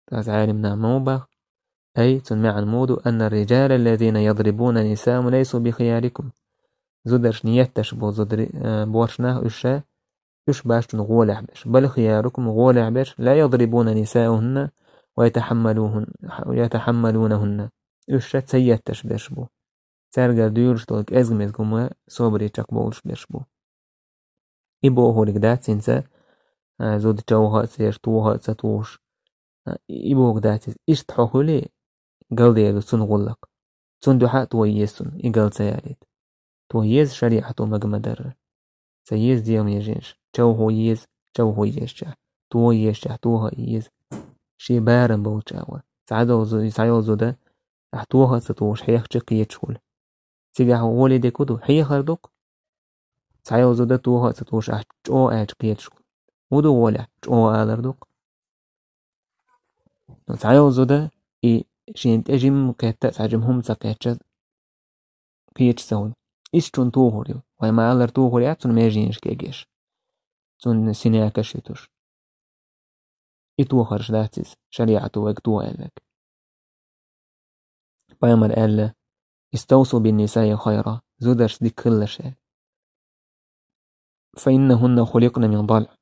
تاز عالمنا موبخ أي تنمع المود أن الرجال الذين يضربون نساء ليسوا بخياركم زودرش نيتش بو زودري بورشناه إيش باشتون غولع بيش بل خياركم غولع بيش لا يضربون نساءهن ويتحملونهن إيش تسيتش بيش بو ترجع ديورش تلك أزمة كما صبري تقبلش بيش بو إبو هو لقدات سنسا زود جوها سير توها ستوش إبو قدات إيش تحولي قال ديالو سنغلق سندحا تويسن إقال سياريت تويز شريعة مقمدر سيز ديام يجيش هو يز هو يشجع تويشجع توها يز شي بارن بوشاوة سعيو زودا أحتوها ستوش حيخ قيتشول سيجا هولي دي كودو حيخ هردوك سعيو زودا توها ستوش أحتو قيتشول ودو ولا جو آلردوك سعيو زودا شينت أجيم كاتا سعجمهم ساكاتشا قيتش سون إيش تون توهوريو وما آلر توهوري أتون ميجينش كيجيش تون سينياكا شيتوش إتوخرش داتيس شريعة وقتو آلك بايمر آل استوصوا بالنساء خيرا زودرش دي كل شيء فإنهن خلقن من ضلع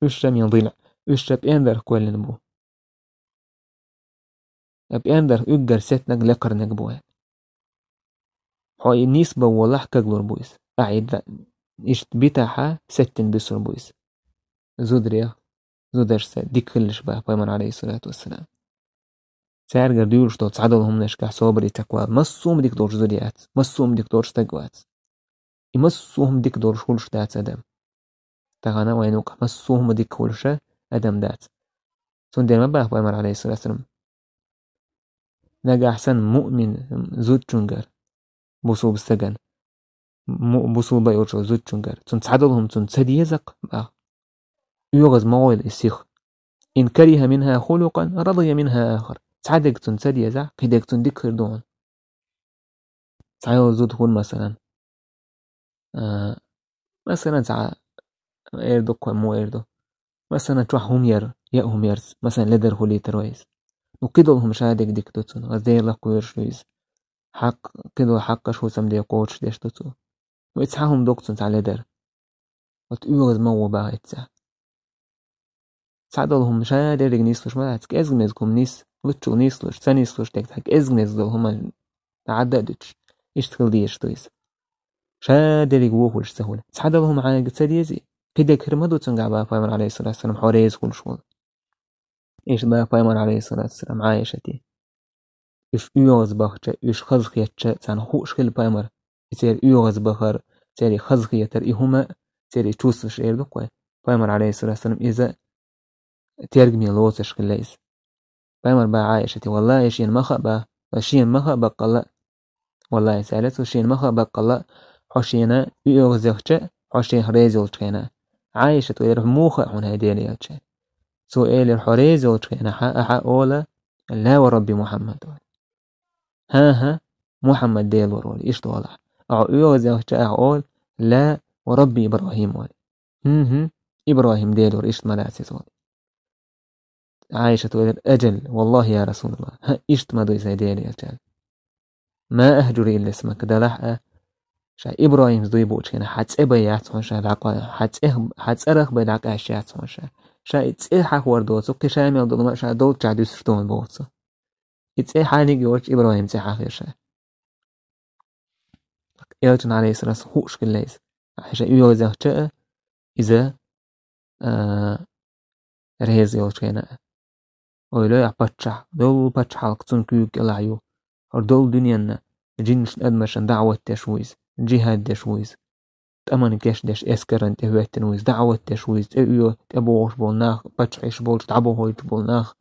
إيش من ضلع إيش بأندر كل نبو بأندر أجر ستنك لقرنك بوه حوي نسبة والله كجلور بويس أعيد إيش بتاعها ستن بسر بويس زودريا زودرش دي كلش بقى بايمر عليه الصلاة والسلام سارجر ديولش تو تعدلهم نشكح صبري تقوى مصوم ديك دور زريات مصوم ديك دور تقوات يمصوهم ديك دور شولش دات أدم تغانا وينوك مصوهم ديك كولش أدم دات سون دير ما باه بأمر عليه الصلاة والسلام نجا أحسن مؤمن زود جنجر بوصوب السجن بوصوب بيوتشو زود جنجر سون تعدلهم سون تسديزق باه يوغز مويل السيخ إن كره منها خلقا رضي منها آخر تعدق تون سديزع قدق تون ديك دون تعالوا زود هون مثلا مثلا تاع إيردو مو إيردو مثلا تروح همير يا هميرز مثلا لدر هولي ترويز وكدلهم شادك ديك توتون غزير لك ويرشويز حق كدل حق شو سمدي قوتش ديش توتو ويتسحهم دوكتون تاع لدر وتأيوغز مو باه يتسح تعدلهم شادر نيسلوش ما تك ازغنزكم نيس لتشو نيسلوش تانيسلوش تك تك ازغنز دلهم تعددتش يشتغل ديش تويز شادر يقوهولش سهولة تعدلهم على قصديزي كده كرمدو تنقع بها فايمر عليه الصلاة والسلام حوريز كل شغل إيش بها فايمر عليه الصلاة والسلام عايشتي إيش يوغز بخشة إيش خزخيتشة تان خوش خل فايمر يصير يوغز بخر تيري خزخيتر إيهما تيري توسش إيردو قوي فايمر عليه الصلاة والسلام إذا تيرجمي لوتش خليس فايمر بها عايشتي والله يشين مخا بها وشين مخا بقلا والله سالت وشين مخا بقلا حشينا يوغز بخشة حشين ريزول تخينا عايشة ويرف موخة هنا ديلياتش سؤال الحريز وتخينا حق أولا لا وربي محمد ها محمد ديل ورولي إيش طالع يوغز بخشة أقول لا وربي إبراهيم ولي إبراهيم ديل ور إيش ملاسي ولي عايشة وير أجل والله يا رسول الله إيش تمدو يسايديلي يا جال ما أهجري إلا اسمك دلح شا إبراهيم زدوي بوتشينا حتى بيات شا العقا حتى أرخ بيدعك أشياء شا إتسيح وردوتو كشا ميل دولما شا دول تعدو سرطون بوتسو إتسيح حالي جوش إبراهيم تسيح خير شا إلتون عليه السلام خوش كليس حشا يوزا شا إذا رهيز يوشينا ويلو يعبتشح دول بتشح القصن كيوك العيو دول دنيانا جنش أدمشن دعوة تشويز جهاد تشويز تأمن كاش داش اسكرن تهوه تنويز دعوة تشويز تأيو تأبوش بولناخ بتشعيش بول تتعبو هوي بولناخ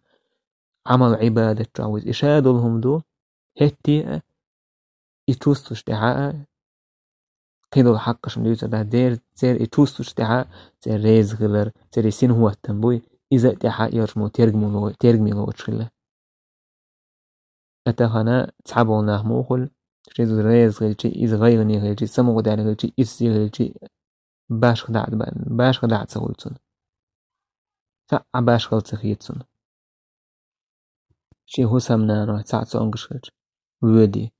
عمل عبادة تشويز إشادلهم دو هتي يتوستش دعاء قيدو الحق شمديوت ده دير تير يتوستش دعاء تير ريز غلر تير يسين هو التنبوي إذا دعاء يرجمو تيرجمي لو تشخله أتخنا تحبوناه موخل شيز ريز غلشي إذ غيرني غلشي سمو دعنا غلشي إسي غلشي باش خدعت بان باش خدعت سولتون تا باش خلت خيتون شي هو سمنانو تعت سونغشلج ودي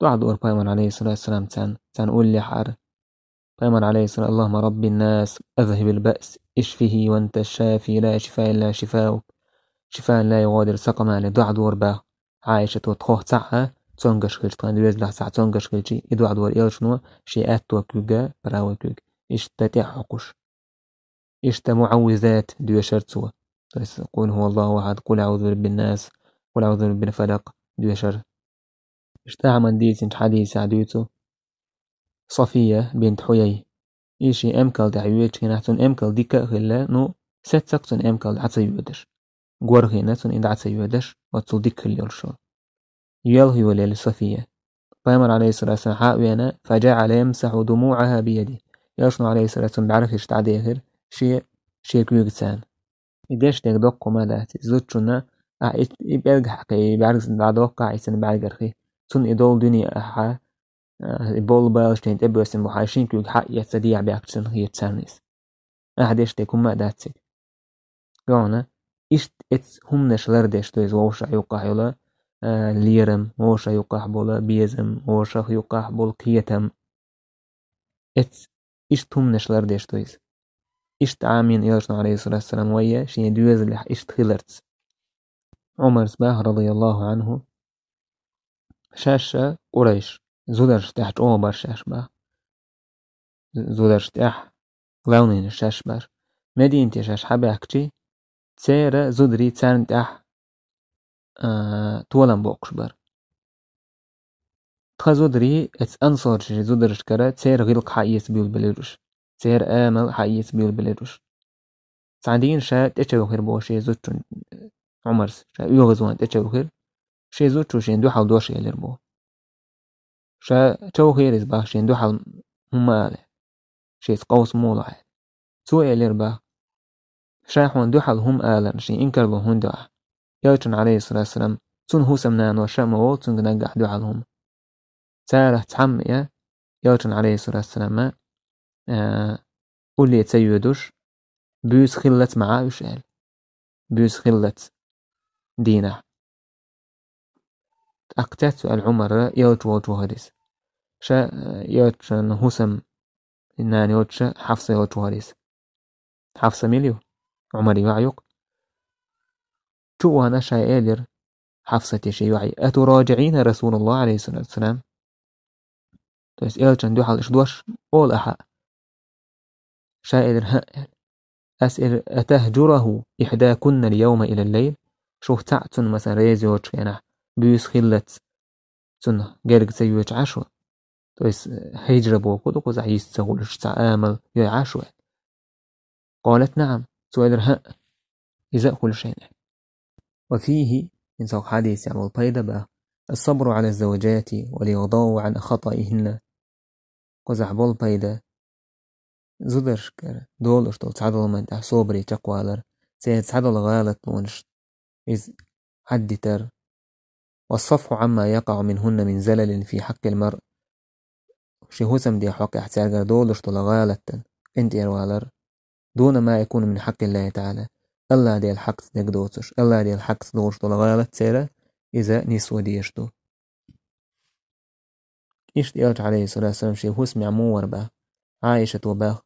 دعاء اور بايمن عليه الصلاة والسلام تان قول لي حار بايمن عليه الصلاة اللهم رب الناس أذهب البأس اشفه وانت الشافي لا شفاء إلا شفاؤك شفاء لا يغادر سقما لدعاء دور با عايشة وتخوخ تعها تونغشلج تان دوز لح ساعة تونغشلج يدعاء دور إيرشنو شي آتوا كوغا براوي كوغ اشتتع حقوش إشت معوذات دو شرطوا بس قل هو الله أحد قل أعوذ برب الناس قل أعوذ برب الفلق دو شر اشتعمل ديت حديث عدوتو صفية بنت حيي إيشي أمكال دعويت هناتون أمكال ديكا غلا نو ست سكتون أمكال عطا يودش غور هناتون إند عطا يودش واتو ديك اللي يرشو يلهي وليل صفية فأمر عليه الصلاة والسلام حاوينا فجعل يمسح دموعها بيده يرشنو عليه الصلاة والسلام بعرف يشتعدي غير شيء كيوغتان إداش تك دقو ما داتي زوجنا يبرج حقي بعرف بعدوقع يسن بعرجرخي تون إدول دنيا أحا بول بالشتين تبوسن محاشين كيوغ حق يتسديع بأكتسن هي تسانيس أحداش تك ما داتي قانا إشت إتس هم نشلر داش تويز ووشا يوقع يولا ليرم ووشا يوقع بولا بيزم ووشا يوقع بول كيتم إتس إشت هم نشلر داش تويز إشت عامين يرشنا عليه الصلاة والسلام ويا شين دوز لح إشت خلرت عمر سباه رضي الله عنه شاشة قريش زودرش تحت عمر شاش باه زودرش تحت لونين شاش بار مدينة شاش حباكتي تسيرة زودري تسان تح تولن بوقش بر تخزودري أنصار شي زودرش كرا تسير غلق حقيس بيول بليروش تسير آمل حقيس بيول بليروش سعدين شا تأتشو خير بو شي زوتشون عمرس شا يوغزوان تأتشو خير شي زوتشو شين دو حال دوش يلير بو شا تو خير إزباخ شين دو حال هما آله شي سقوس مولا سو يلير باخ شا حوان دو حال هم آله شي إنكر بو هون دوح يوتشن عليه الصلاة والسلام تون هو سمنان وشا موول تون نجح دو حال هم تاره تحمي يوتشن عليه الصلاة والسلام قولي تسيودوش بيوس خلت معاه وشال بيوس خلت دينه أقتات سؤال عمر يوت ووتو هريس شا يوت نهوسم إنان يوتش حفصة يوتو هريس حفصة مليو عمري وعيق تو أنا شا إيلر حفصة شي وعي أتراجعين رسول الله عليه الصلاة والسلام تويس إيلشن دو حال إشدوش أول أحا شا إيلر أسئل أتهجره إحداكن اليوم إلى الليل شو تعتن مثلا ريزيوتش كينا بيوس خلت تن جالك سيوتش عشوة تويس هيجر بوكو دوكو زعيس تقولش تعامل يا عشوة قالت نعم سؤال رها إذا كل شيء وفيه من سوق حديث عن البيضة با الصبر على الزوجات والإغضاء عن خطئهن قزح بول بيضة زدرش كر دولش تو تعدل من تح صبري تقوالر سيد تعدل غالط ونش إذ عدتر والصفح عما يقع منهن من زلل في حق المرء شي هسم دي حق احتيار دولش تو لغالط انت يروالر دون ما يكون من حق الله تعالى الله دي الحق نقدوتش الله دي الحق دوش تو لغالط سيرة إذا نسوة ديشتو إيش ديوت عليه الصلاة والسلام شي هسم عمور با عايشة وباخ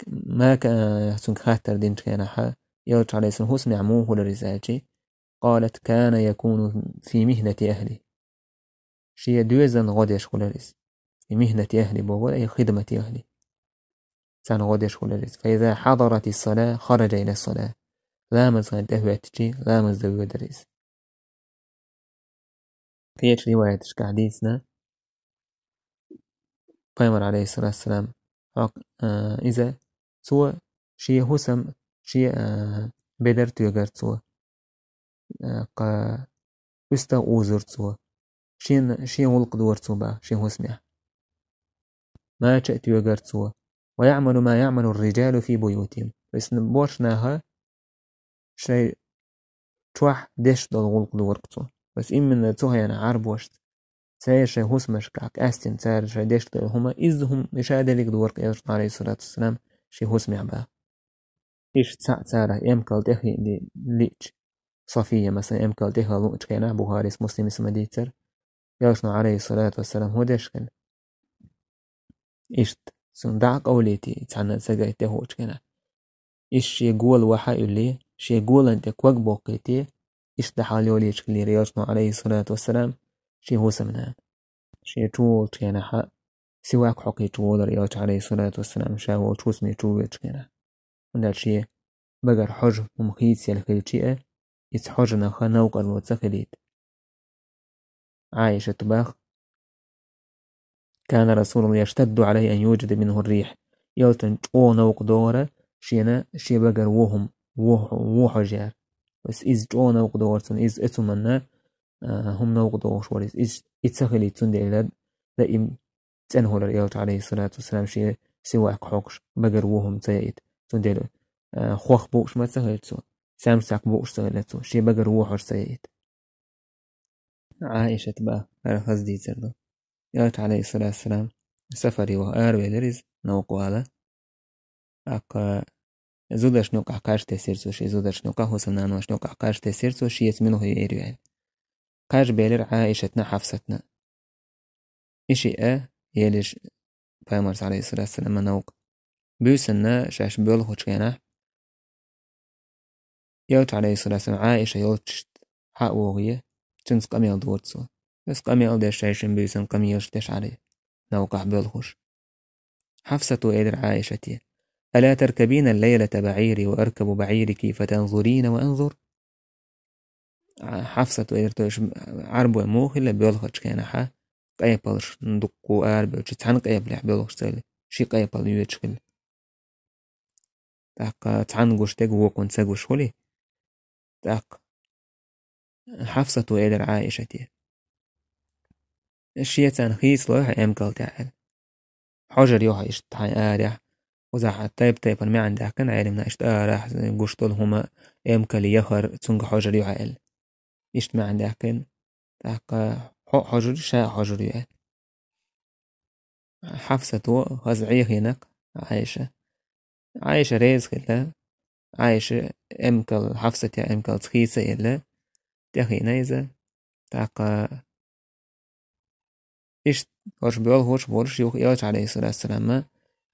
ما كان يحسن خاتر دين كان حا يوت عليه السلام هسم عموه لرزاجي قالت كان يكون في مهنة أهلي شي دوزن غديش خلاليس في مهنة أهلي بوغل أي خدمة أهلي سان غديش خلاليس فإذا حضرت الصلاة خرج إلى الصلاة لا مزغن تهواتجي لا مزدوي دريس فيش رواية حديثنا قيمر عليه الصلاة والسلام إذا سوى شي هسم شي بدرت يغرت سوى قا وستا أوزرت سوى شي ولق دورت سوى شي هسمع ما شأت يغرت سوى ويعمل ما يعمل الرجال في بيوتهم بس نبوشناها شي توح دش دول ولق دورت سوى بس إمن توها يعني عرب وشت ساير شي هسمش كاك أستن ساير شي دش دول هما إذهم مشاهدة لك دورك إيرشنا عليه الصلاة والسلام شي هسمع بها إيش سارة إمكال تخي دي ليش صفية مثلا إمكال تخي لوش كينا بوهاريس مسلم اسمه ديتر يرشنا عليه الصلاة والسلام هو ديش كان إيش سندعك أوليتي تعنا سجاي تهوش كنا إيش يقول وحا يلي شي يقول أنت كوك بوقيتي إيش تحالي وليش كلي رياشنا عليه الصلاة والسلام شي هو سمنان شي طول كنا حق سواك حقي طول رياش عليه الصلاة والسلام شاو توسمي طول كنا وندال شي بقر حج ومخيط يالكل شيء يتحجنا خنوق المتسخليت عايشة باخ كان رسول الله يشتد عليه أن يوجد منه الريح يوتن او نوق دورة شينا شي بقر ووح جار بس إز او نوق دورتن إز اتمنى هم نوق دور شواليس إز اتسخليت تندي إلاد دائم تنهو لريوت عليه الصلاة والسلام شي سواك حوكش بقر وهم تيئت تندي خوخ بوش ما تسهلتو سامسك بوش سهلتو شي بقر ووحش سيئت عائشة بقى على خزدي تردو يوت عليه الصلاة والسلام سفري وآروي لرز نوقو على أقا زودش نوقع قاش تسيرتو شي زودش نوقع حسنان وش نوقع قاش تسيرتو شي يتمنو هي إيريوال قاش بيلر عائشتنا حفصتنا إشي يليش بايمرس عليه الصلاة والسلام نوق بيوسنا شاش بيولخو تشينا يوت عليه الصلاة والسلام عائشة يوتشت حق وغيه تنس قميل دورتسو بس قميل ديش شايشن بيوسن قميل شتش عليه نوقع بيولخوش حفصة إلى عائشة ألا تركبين الليلة بعيري وأركب بعيرك فتنظرين وأنظر حفصة وإيرتوش عربو موخ إلا بيولخش كان حا قيبلش ندقو أربع وتسعن قيبلح بيولخش سالي شي قيبل يوتشكل تاق تسعن قوش تاق وقون ساقوش خولي تاق حفصة وإير عائشة تي الشيطان خيس لوح أمكال تعال حجر يوحى يشتحي آريح وزاح طيب ما عندها كان عالمنا اشت راح قوش طولهما أمكال يخر تسنق حجر يوحى اشت ما عندها كان تاق حجر شاء حجر يوحى حفصة غزعيه هناك عايشة ريز خلا عايشة أمكال حفصة يا أمكال تخيسة إلا تخي نيزة تاق إيش هوش بيول هوش بورش يوش عليه الصلاة والسلام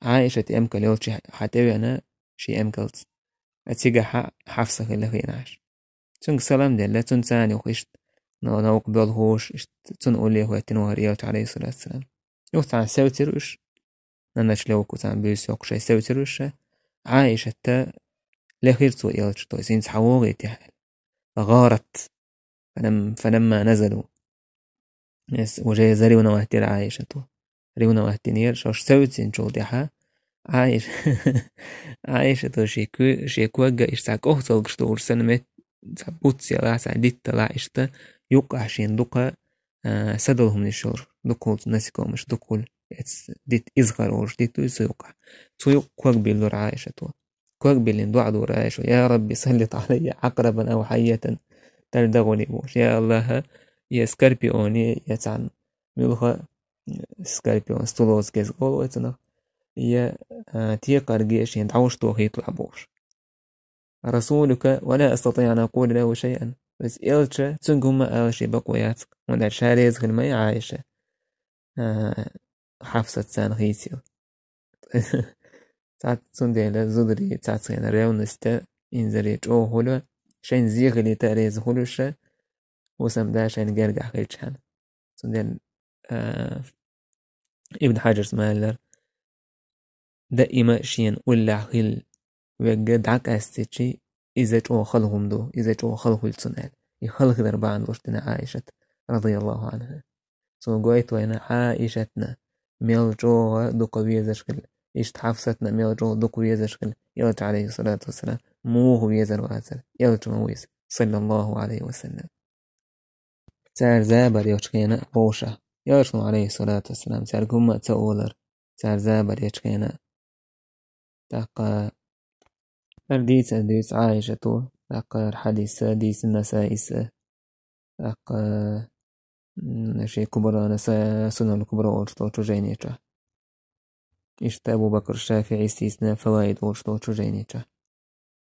عايشة أمكال يوش حتى أنا شي أمكال أتيجا حفصة خلا خيناش تنك سلام دللا تن ثاني وخيشت نوق بيول هوش تن أولي هو تنوهر يوش عليه الصلاة والسلام يوش تعال سوتروش ننش لوكو تعال بيوس يوق شي سوتروش عايشة تا لخير تو يوش تو سين تحوغي تحال غارت فلما نزلوا ناس وجاي زريونا واهتير عايشة تو ريونا واهتينير شوش سوتين شو ديها عايش عايشة تو شيكو وقا إشتاك أوه قشتو ورسان ميت بوتسي لا سعديت لا إشتا يوقع شين دوقا سدلهم الشور دقول ناسكو مش دقول ديت إزغر ورش ديت تو يوقع تو يوقع بيلور عايشة تو كوك بيلين دعا دور عايشة يا ربي سلط علي عقربا أو حية تلدغني بوش يا الله يا سكاربيوني يتعن ملخا سكاربيون ستولوز كيس قول ويتنا يا تيقر جيش يندعوش توخيط لعبوش رسولك ولا أستطيع أن أقول له شيئا بس إلتشا تنقم ألشي بقوياتك وندع شاريز خلمي عايشة حفصة سان غيسيو تات تنديلا زدري تات سين ريونستا إنزري جو هلو شين زيغلي تاريز هلوشا وسم دا شين جرجع خيتشان تنديل ابن حجر سمالر دائما شين ولا خل وجد عك استشي إذا جو خلهم دو إذا جو خلهم السنال يخلق دربان وشتنا عائشة رضي الله عنها سو قويت وين عائشتنا ميل جو دو قوية زشكل إيش حفصتنا ميل جو دو قوية زشكل يلج عليه الصلاة والسلام موه يزر وازر يلج مويس صلى الله عليه وسلم تار زابر يوشكينا بوشا يرشو عليه الصلاة والسلام تار قمة تأولر تار زابر يوشكينا تاقا ديس عائشة تاقا الحديث ديس النسائس تاقا شي كبرى نسا سنة الكبرى ورشتو تجينيتا إشتا أبو بكر الشافعي استثناء فوائد ورشتو تجينيتا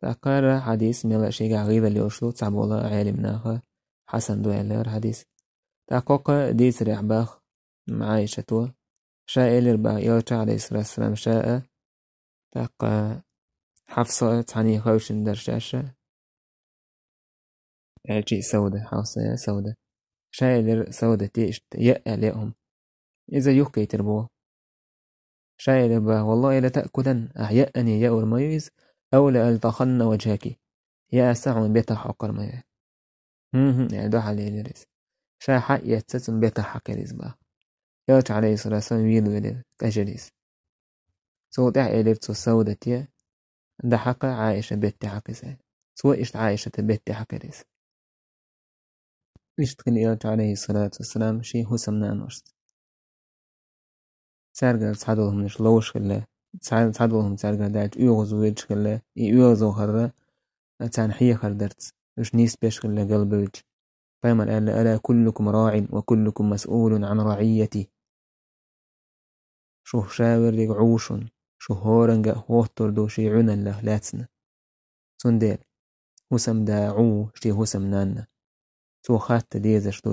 تاقا حديث ميلا شيقا غيبا اللي ورشتو تعبو الله عالمناها حسن دوالر حديث تاقوقا ديس ريحباخ عائشة شاء الربا يرجع عليه الصلاة والسلام شاء تاقا حفصة تعني خوشن درشاشة عجي سودة حاصة سودة شايلر سودة تيشت يأ لهم إذا يوكي تربوه شايلر با والله لا تأكلن أحيأني يا الميز أو لألتخن وجهك يا أسع بيتا حقر ميز يعني دوح عليه لريس شا حق يتسن بيتا حق ريس با يرجع عليه الصلاة والسلام ويلو يلير كجريس سو دع إلير تو سودة تيه ده حق عائشة بيت حق سين سوى إشت عائشة بيت حق ريس إشتغل يرجع عليه الصلاة والسلام شي هو سمنان ورست سارقر تصعدوهم نش لوش خلا تصعدوهم سارقر داج يغزو ويج خلا يغزو خلا تان حيه خردرت وش نيس بيش خلا قلب ويج فيما ألا كلكم راع وكلكم مسؤول عن رعيتي شو شاور يقعوش شو هورنجا هوتر دو شي عنن له لاتسنا سندير هسم داعو شي هسم نانا سو خات ديزش دو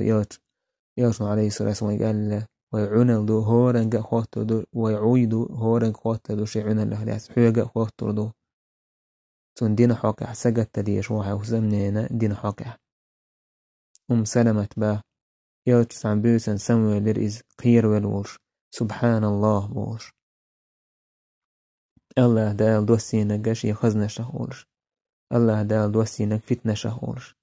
يوش عليه الصلاة والسلام قال له ويعون دو هورنجا هوتر دو ويعويدو هورنج هوتر دو شي عنن له لاتس حيوغا هوتر دو سن دين حوكح سجت تديش وحا وسمنينا دين حوكح سلمت با يوش سامبوسن سموه لرئيز قير والورش سبحان الله بوش الله دال دوسينك قشي خزنة شهورش الله دال دوسينك فتنة شهورش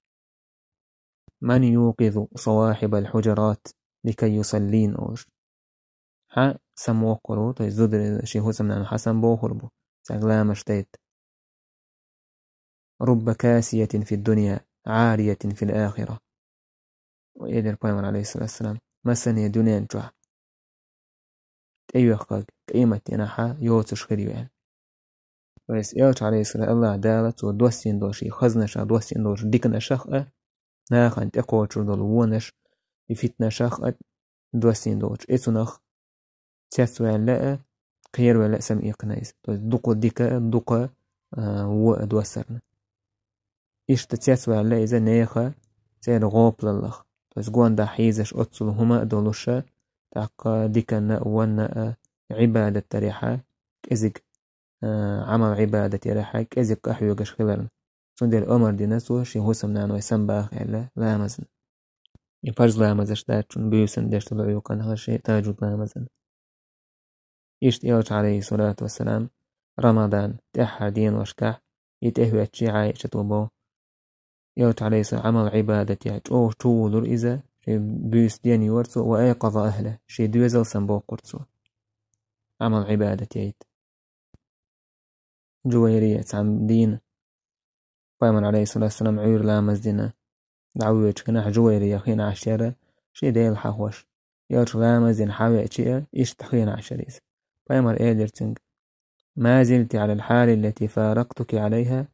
من يوقظ صواحب الحجرات لكي يصلين أوش ها سمو قرو تو زدر شي هو سمنا حسن بوخربو سأغلا مشتيت رب كاسية في الدنيا عارية في الآخرة وإيدر بايمر عليه الصلاة والسلام مسني دنيا نجوح أيوة خاك قيمة ينحا يوتش خريو يعني ويس يوتش عليه الصلاة الله دالت ودوسين دوشي خزنش دوسين دوش ديكنا شخأ ناخن تقوتش دولوونش يفتنا شخأ دوسين دوش إتنخ تسوى لأ خير ولا سم إيقنايز دوقو ديكا دوقا ودوسرنا إيش تسوى لأ إذا نيخا سير غوب للخ قوان دا حيزش أتصل هما دولوشا تاقا ديكا وانا عبادة تريحا كإزيك عمل عبادة تريحا كإزيك أحيوغش خلالنا سندي الأمر دي نسو شي هوسم نانو يسم باخ إلا لامزن يفرز لامزش داتشون بيوسن ديش تلعيوكان هالشي تاجود لامزن إيشت إيوش عليه الصلاة والسلام رمضان تأحر دين وشكح يتأهو أتشي عايشة وبو يوش عليه الصلاة عمل عبادة يعج أو طول إذا شي بيوس دين يورسو وأيقظ أهله شي دوزل سنبو قرسو عمل عبادة يعيد جويرية عم دين بايمن عليه الصلاة والسلام عير لامزدنا دعوية كناح جويرية خينا عشرة شي ديل حاوش يوش لامزدين حاوي أتشيء إيش تخينا عشريز بايمر إيدرتنج ما زلت على الحال التي فارقتك عليها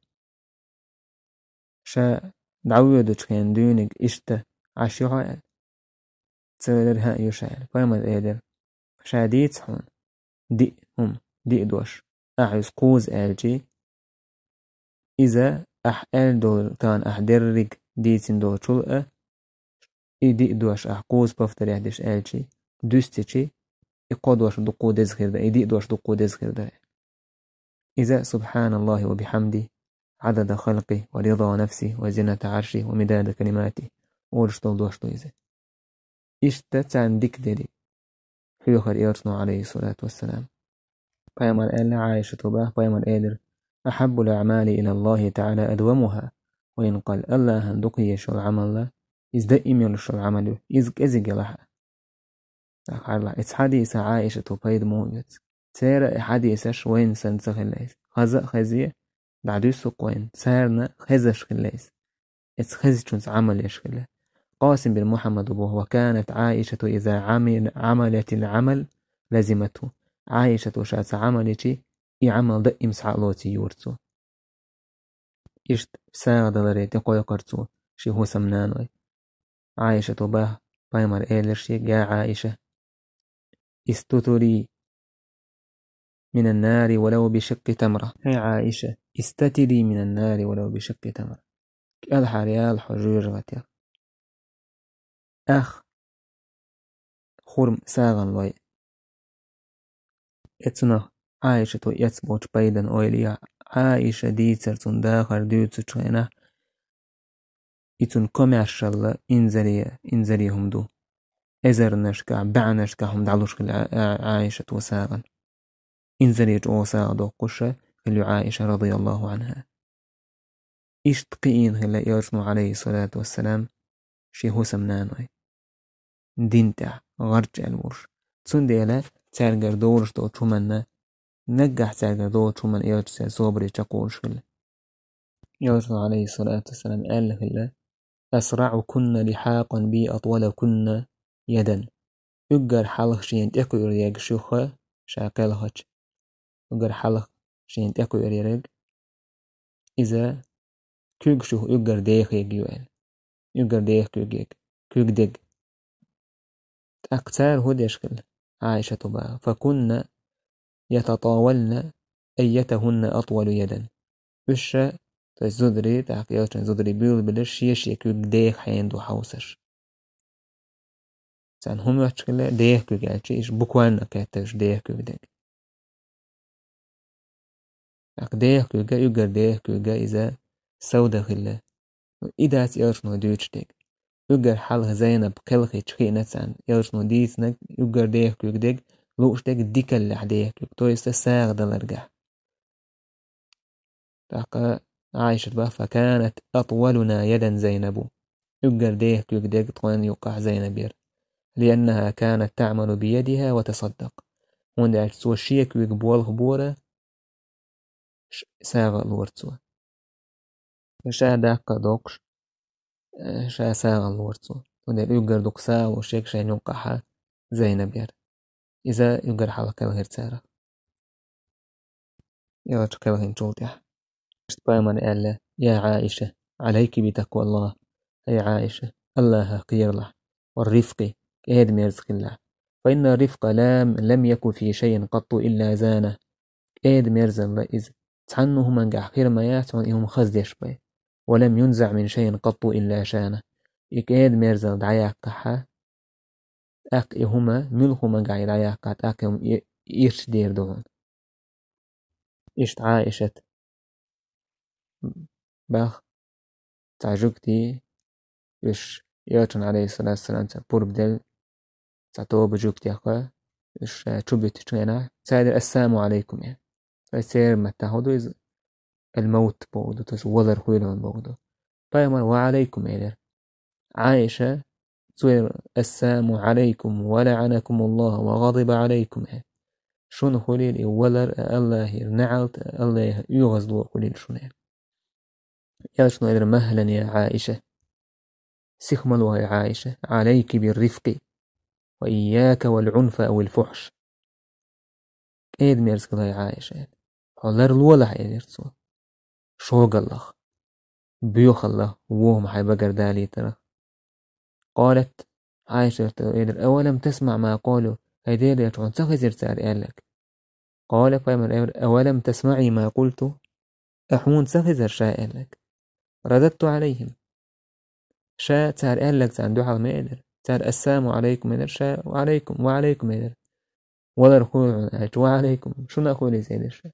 شا دعوية دوشكين دونك إشتا عشيعال تسلرها يشعل بايمر إيدر شاديت حون دي هم دي دوش أحيس قوز ألجي إذا أحل دول كان أحدرق ديتين دول شلقة إدي دوش أحقوز بفتر يحدش ألجي دوستيشي إقودوش دقو دزخير دا إدي دوش دقو دزخير دا إذا سبحان الله وبحمده عدد خلقه ورضا نفسه وزنة عرشه ومداد كلماته ورشتو دوشتو إذا إشتتان ديك ديري حيوخر إيرسنو عليه الصلاة والسلام بايمر ألا عايشة باه بايمر إيدر أحب الأعمال إلى الله تعالى أدومها وإن قال الله هندقي يشو العمل لا إزدائم يلشو العمل إزق لها أخير إتس حديث عائشة بيد موجود سيرا حديثش وين سنسخ الليس خزق خزية بعدو سوق وين سيرنا خزش خليس إتس خزشونس عمل يشخله قاسم بن محمد أبوه وكانت عائشة إذا عملت العمل لزمته عائشة شاس عملتي عمل دائم سعلوتي يورتو إشت ساغد لريتي قوي قرتو شي هو سمنانوي عائشة باه بايمر إيلرشي جا عائشة استتري من النار ولو بشق تمرة هي عائشة استتري من النار ولو بشق تمرة الحريال حجور غتير أخ خرم ساغن لوي اتنا عائشة يتبوش بيدن أولياء عائشة ديتر داخل ديوتو تشينا إتن كوميرشال إنزري هم دو إزر نشكا بعنشكا هم دعلوش عائشة وساغن إنزري جو ساغدو قشة اللي عائشة رضي الله عنها إشتقين هلا يرسمو عليه الصلاة والسلام شي هو سمنانوي دينتع غرج الورش تسنديلا تارجر دورش دو تشومنا نجح تارجر دو تشومن يرسل صبري تقولش هلا يرسمو عليه الصلاة والسلام قال هلا أسرعكن لحاقا بي أطولكن يدا يقر حلق شين تأكو يريق شوخة شاقل هج يقر حلق شين تأكو يريق إذا كوك شوخ يقر ديخ يجيوال يقر ديخ كوك ديق أكثر هو ديشكل عائشة بها فكن يتطاولن أيتهن أطول يدا وشا تزدري تعقيات زدري بيول بلش يشي كوك ديخ حين دو حوسش سان هم يشكل ديخ كوك إيش بكوانا كاتش ديخ كوك ديق ديخ كوك يقر ديخ كوك إذا سودا خلا إذا تيرشنو دوش ديق يقر حالها زينب قلقي تشخينة سان يرشنو ديسنك يقر ديخ كوك ديق لوش ديق ديك اللي حديخ كوك تو يستساغ دلرقح تاقا عائشة بها فكانت أطولنا يدا زينب يقر ديك يقدق طوان يقع زينب لأنها كانت تعمل بيدها وتصدق وندع تسوى الشيك ويقبوال غبورة ساغ الورتسوى شا داقة دوقش شا ساغ الورتسوى وندع يقر دوق ساغ وشيك شاين يقعها زينب إذا يقر حلقة الهرسارة يلا تشكوه نشوتيح اشتبايمان قال يا عائشة عليك بتقوى الله يا عائشة الله قير له والرفق كهد ميرزق الله فإن الرفق لم يكن في شيء قط إلا زانه كهد ميرزق الله إذ تعنه من قحقير ما يعتون إهم خزد يشبه ولم ينزع من شيء قط إلا شانه كهد ميرزق دعياك قحا أك إهما ملخو من قاعد دعياك قحا أكهم إيش دير دون إشت عائشة باخ تعجبتي إش ياتون عليه الصلاة والسلام تبور بدل تعتوه بجوكتي أخوة إش تشبت تشينا تسادر السلام عليكم يعني فيصير متاخدو إذ الموت بوغدو تس وذر خويلون بوغدو فيما وعليكم إلير عائشة تسوير السلام عليكم ولعنكم الله وغضب عليكم يعني شون خليل ولر الله نعلت الله يغزلو خليل شون يعني يا شنو إلير مهلا يا عائشة سخملوا يا عائشة عليك بالرفق وإياك والعنف أو الفحش كيد ميرسك يا عائشة حلر الولا يرسو شوق الله بيوخ الله وهم حيبقر دالي ترى قالت عائشة أولم تسمع ما قالوا هيدير يتعون سخزر سار قالك قال فمن أولم تسمعي ما قلت أحون سخزر شاء قالك رددت عليهم شاء سار قالك ساندو حال ما يقدر سار السلام عليكم يدر شاء وعليكم يدر ولا رخول وعليكم شو نقول زي الشيء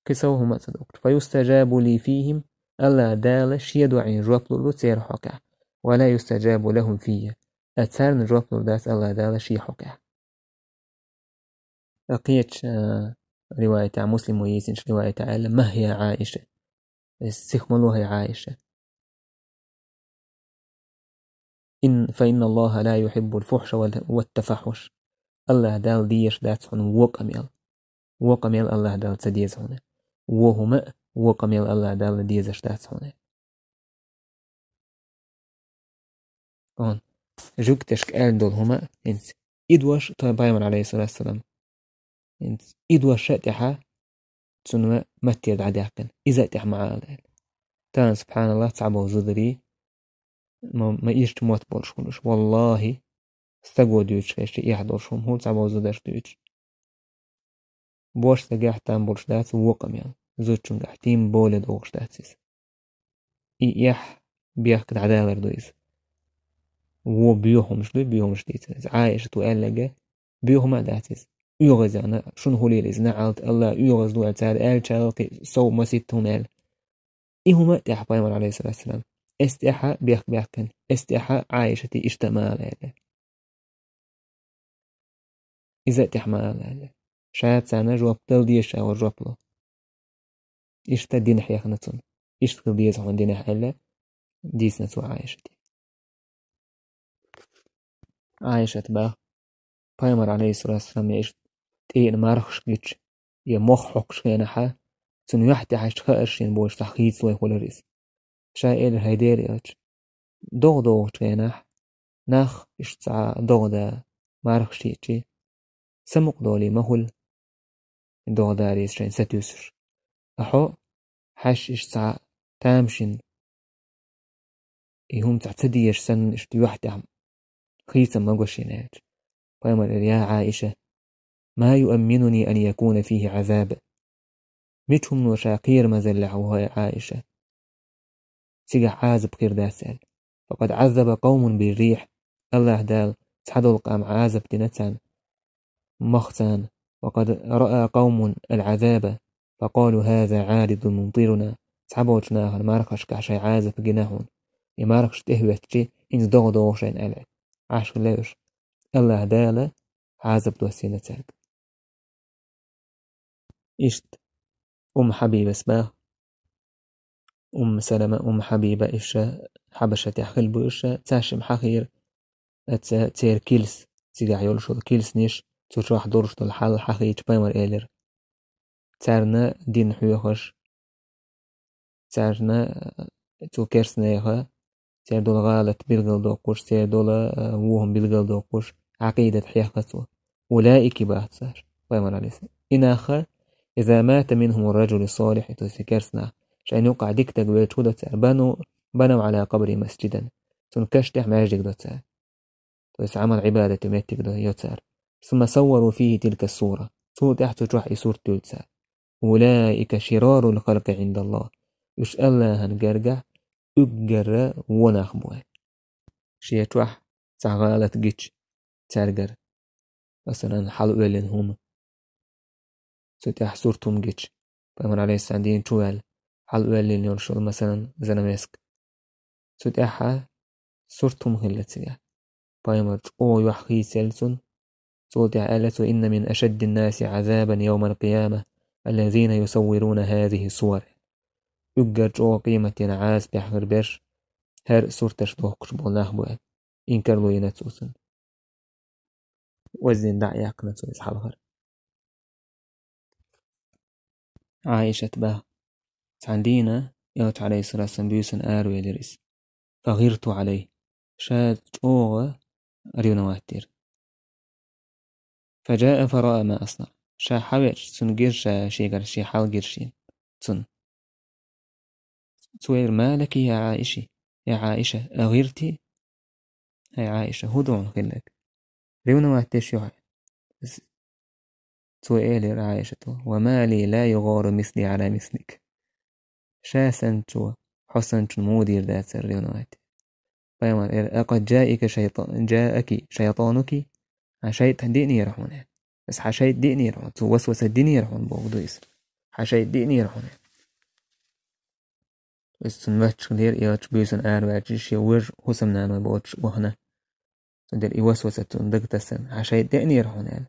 كسوه ما صدقت فيستجاب لي فيهم ألا دالش يدعي جواب له تير حكا ولا يستجاب لهم فيه أتسار جواب له داس ألا دالش يحكا لقيت رواية مسلم ويسنش رواية عالم ما هي عائشة استخملوها هي عائشة فإن الله لا يحب الفحش والتفحش الله دال ديش داتسون وقميل الله دال تديز هنا وهما وقميل الله دال ديزش داتسون كون جوكتشك آل دول هما انت إدواش طيبايمن عليه الصلاة والسلام انت إدواش شاتحة تسنما متيد عديقن إذا تح معاه تان سبحان الله تعبوا زدري ما إيش تموت بولشونش والله استقوى ديوش كيش يحضرشهم هو تعبوا زدرش ديوش بوش تجاح تام بولش داتس وقم يعني زوجون قاعدين بولد أوش داتس يح بيحكد عدالة دويز و بيوهمش ديتس عايشة وقال بيوهما داتس يغز يعني شنو هو ليز نعلت الله يغز دو أتار آل شالك سو مسيتهم آل إهما تح بايمر عليه الصلاة والسلام استحى بيحكن استحى عايشة اشتمال هذا إذا تحمل هذا شاهد سانا جواب تل ديش أو جواب له إشتا دين حياخ نتون إشتا ديز هون دين حيلا ديس نتو عايشة با بايمر عليه الصلاة والسلام يعيش تين مارخش جيتش يمخ حقش كينحا تنو يحتي حاش خاشين بوش تحقيت وي خلريس شايل هيدير ياج دوغ كينح ناخ إشتسع دوغ دا مارخش تيجي سمق دولي مهل دوغ داريس شين ستيوسر أحو حاش إشتسع تامشين يهم تعتديش سن إشتي وحدهم خيسا مغوشيناج فيمر يا عائشة ما يؤمنني أن يكون فيه عذاب متهم وشاقير مزلع وهي عائشة سيقع عازب قير داسال فقد عذب قوم بالريح الله دال تحدل قام عازب دنتان مختان وقد رأى قوم العذاب فقالوا هذا عارض ممطرنا تحبوتناها ماركش كعشي عازب جناهون يماركش تهوتشي إن دوغ شين ألع عاش ليش الله دال عازب دوسينة تاك إشت حبيب اسباه سلمة حبيبة إشا حبشة تحخلبو إشا تاشم حخير تير كيلس تيجا يولشو كيلس نيش تروح دورش الحال حخي تبايمر إيلر تارنا دين حيوخش تارنا تو كيرسنيها تير دول غالت بلغل دوقوش تير دول وهم بلغل دوقوش عقيدة حيخسو أولئك باهتسار بايمر عليه إناخر إذا مات منهم الرجل الصالح تسكرسنا شأن يقع ديك تقويل شو دوتسار بنوا على قبر مسجدا تنكشتح ماجدك دوتسار بس عمل عبادة تمتك ده يوتسار ثم صوروا فيه تلك الصورة صورة تحت تروح صورة تلتسار أولئك شرار الخلق عند الله يش الله هنجرجع أجر ونخبوه شيء تروح تعالى تجيش ترجر مثلا حلو لين هم ستح صورتهم جيش فمن عليه السعدين توال حلو لين يرشل مثلا زنمسك ستح صورتهم هلتسيا بايمر أو يحخي سلسون صوت آلة إن من أشد الناس عذابا يوم القيامة الذين يصورون هذه الصور يجرج أو قيمة عاز بحر بش هر صورتش دوكش بولناه بوه إنكر لو ينتوسن وزن دعياك نتوس حلهر عائشة باه تعندينا يوت عليه الصلاة والسلام بيوسن آروي لرس فغيرت عليه شاد أوغ أريونا واتير فجاء فرأى ما أصنع شا حويش سن جير شيغر شي حال جيرشين سن سوير مالك يا عائشة يا عائشة أغيرتي هاي عائشة هدوء خلك ريونا واتيش يوحي سوير عائشة وما لي لا يغار مثلي على مثلك شا سنتو حسن مودير ذات ريونا واتي أقد جاءك شيطانك حشيت ديني يرحمون بس حشيت ديني يرحمون وسوس الديني يرحمون بوغدو يسر حشيت ديني يرحمون بس سنواتش غير إيواتش بيسن آرواتش يوج حسمنا نوبوتش وهنا سندر إيوسوسة تندقتسن حشيت ديني يرحمون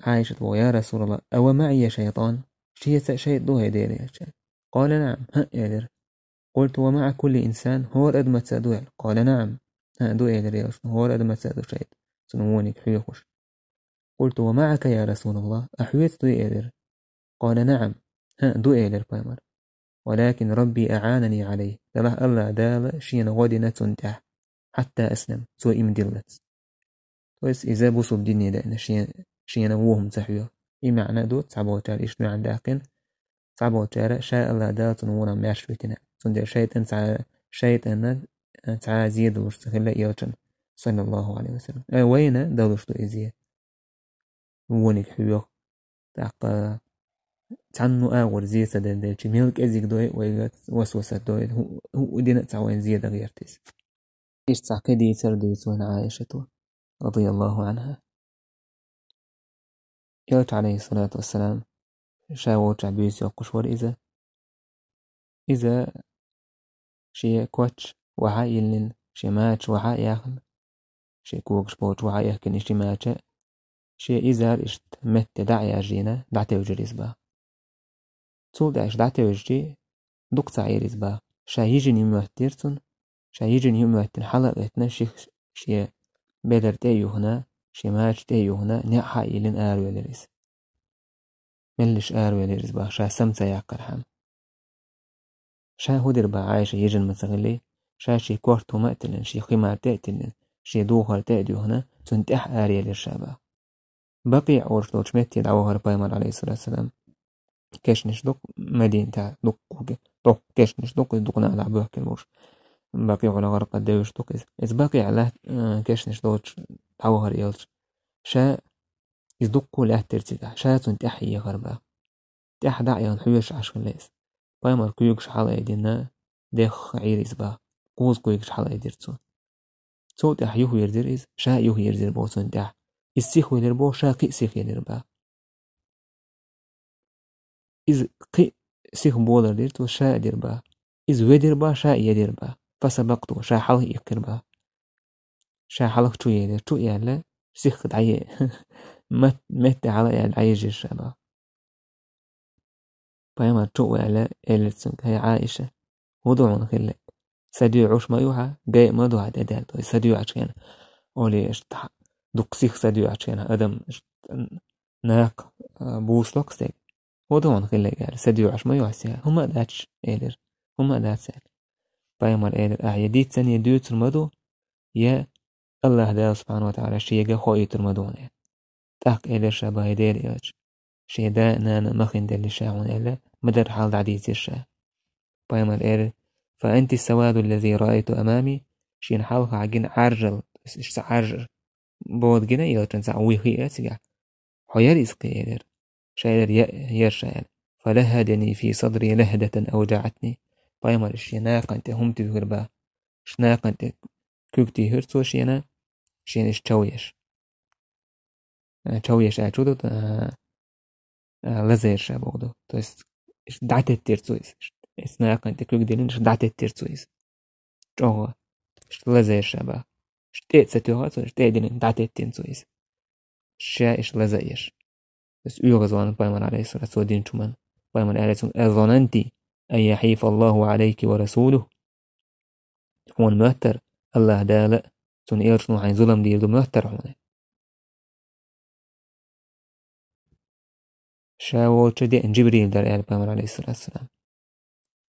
عائشة يا رسول الله أو معي شيطان شيء دوها يدير قال نعم ها يدير قلت ومع كل إنسان هو أدمة سادوال قال نعم ها دو يدير هو أدمة سادو شيء سنوونك حيوخش قلت ومعك يا رسول الله أحويت دو يدير قال نعم ها دو يدير بايمر ولكن ربي أعانني عليه لله الله دال شين غودنا تنتح حتى أسلم سوء مدلت ويس إذا بوصل الدنيا لأن شين وهم تحيو معنى دو تعبوتار إيش عند أقن تعبوتار شاء الله دال تنونا ماشويتنا سندر شيطان تعا زيد ورستخلا إيوتن صلى الله عليه وسلم وين دولشتو إزيه وونك حيوخ تعقى تعنو آور زيه سدن ميلك أزيك دوي ويغات وسوسة دوي هو دينا تعوين زيادة غيرتيس إيش تعقيدي سرديت وين عائشة رضي الله عنها يوت عليه الصلاة والسلام شاوت عبيس يقشور إذا شي كوتش وعائلن شي ماتش وعائيخن شي كوكش بوت وعائيخن إشي ماتش شي إزار إشت مت دعي أجينا دعتي وجريز با تول دعش دعتي وجري دوك تعيريز با شايجن يمهتيرتون شايجن يمهتن حلقتنا شي بيدر تيو هنا شي ماتش تيو هنا نيا حائلن آرو يلريز ملش آرو يلريز با شا سمسا يعقر حام شا هدر با عايشة يجن متغلي شا شي كورتو مقتلن شي خمار تقتلن شي دوغر تقديو هنا تنتح آريا للشابا بقي عورش دوش متي دعوهر بايمر عليه الصلاة والسلام كشنش دوك مدين تا دوك كشنش دوك نعلع بوك الموش بقي على غرق الدوش دوك إز بقي على كشنش دوش دعوهر يلش شا إز دوكو لا ترتدع شا تنتح يغربا تح دعيان حيوش عشان ليس بايمر كيوكش حالا يدينا ديخ عيريز با قوز كيوكش حالا يديرتو صوت أحيوه يردير إز شا يوه يردير بو تنتح السيخ ويلربو شا قي سيخ يلربا إز قي سيخ بولر ديرتو شا ديربا إز ويديربا شا يديربا فسبقتو شا حاله يكربا شا حاله تو يدير تو يالا سيخ دعي مت على يعني عيج الشباب بايما تو يالا إلتسنك هي عائشة وضعون خلق سديو عش ما يوها جاي ما دوها تدال تو سديو عشان أولي اشتح دقسيخ سديو عشان أدم ناق بوسلوك ستيك وضعون خلق قال سديو عش ما يوها سيا هما داتش إيلر هما دات سال بايمر إيلر أعيديت سن يدوت المدو يا الله دا سبحانه وتعالى شيء خوي ترمدون تاق إيلر شابه دير إيش شيء دا نانا مخين دل شاعون إلا مدر حال دعديز الشاه بايمر إيلر فأنت السواد الذي رأيت أمامي شين حالها عجين عرجل إيش عرجل بود جنا يلتن سعويه أسجع حيال إسقيلر شايلر يرشال فلهدني في صدري لهدة أوجعتني بايمر الشيناق أنت هم تذكر شناق أنت كوكتي هرتو شينا شين إيش تشويش تشويش أشودو لزير شابودو تو است دعتت تيرتويس سناق أنت كوك ديلين دعتت تيرتويس جوه لزير شابا شتيت ستوهات شتيت ديلين دعتت تيرتويس شا إيش لزيش بس يغزوان بايمر عليه الصلاة والسلام شمان بايمر عليه الصلاة أظننتي أن يحيف الله عليك ورسوله هون مهتر الله دالا تون إيرشنو حين ظلم ديردو مهتر هون شاول شدي أن جبريل دار آل بايمر عليه الصلاة والسلام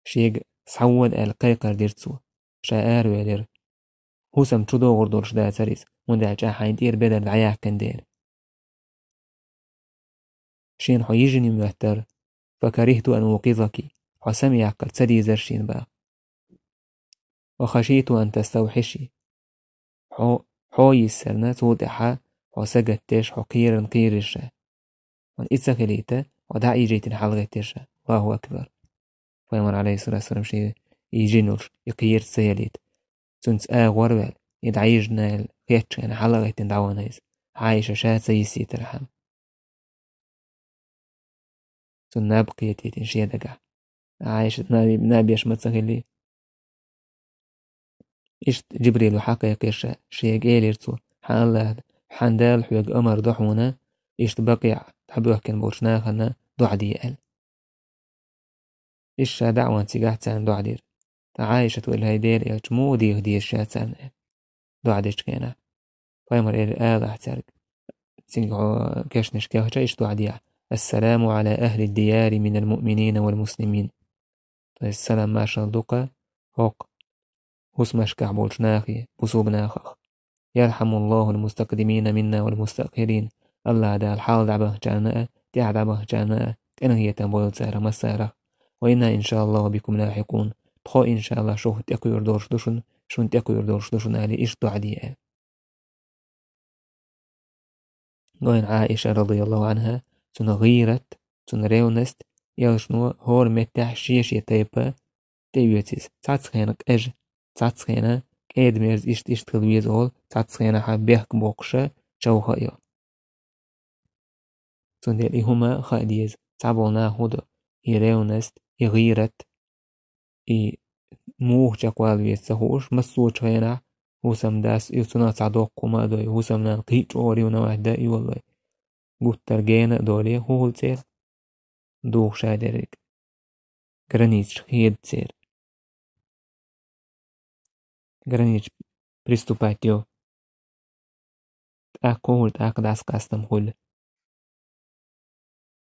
شيق سعود آل قيقر ديرتسو شا آرو يدير هو سم تشدو غردور شدا سريس وندع جا حين دير بدر دعياه كان دير شين حو يجني مهتر فكرهت أن أوقظك حسمي عقل سدي زرشين با وخشيت أن تستوحشي حو يسرنا توضحا وسجدتش حقيرا قيرشا وإتسخليتا ودعي جيت حلغتشا الله أكبر فيمر عليه الصلاة والسلام شيء يجنور يقير سياليت تنس وروال يدعيجنا الخيتش أنا حلغتين دعوانيز عايشة شات سيسي ترحم تن نبقي تيتين شيء دقع عايشة نابيش متسخلي إشت جبريل وحقا يقيرشا شيء قيليرتو حان حندال حيق أمر ضحونا إشت بقيع تحبوه كان بورشناخنا دعدي قال إيش دعوة تيجات عن دعدير عايشة والهيدير يجمو دي هدي الشات عن دعديش كينا فايمر آل أحترق تيجو كشنش كهجا إيش دعديع السلام على أهل الديار من المؤمنين والمسلمين السلام ما شلدوك هوق هسمش كعبولش ناخي بصوب ناخخ يرحم الله المستقدمين منا والمستأخرين الله دا الحال دعبه جاناء دع دعبه جاناء تنهي تنبول سارة مسارة وإنا إن شاء الله بكم لاحقون تخو إن شاء الله شوه تأكو يردورش دوشن شون تأكو يردورش دوشن آلي إيش دعدي نوين عائشة رضي الله عنها تنغيرت تنريونست يلشنو هور متاح شيشي تيبا تيبيوتيس تعتخينك أج تعتخينا كيد ميرز إيش تلويز أول تعتخينا حبيهك بوقشة شو خايا تنديلي هما خاديز تعبونا هودا يريونست يغيرت موه جاكوال ويتسهوش مسوش خينا هوسم داس يوتنا تعدوق وما دوي هوسم نان قيج أوري ونواهدا والله قلت ترجينا دولي هول تير دوغ شادرك границ хед цер границ приступатio أقول أقدس قسم هول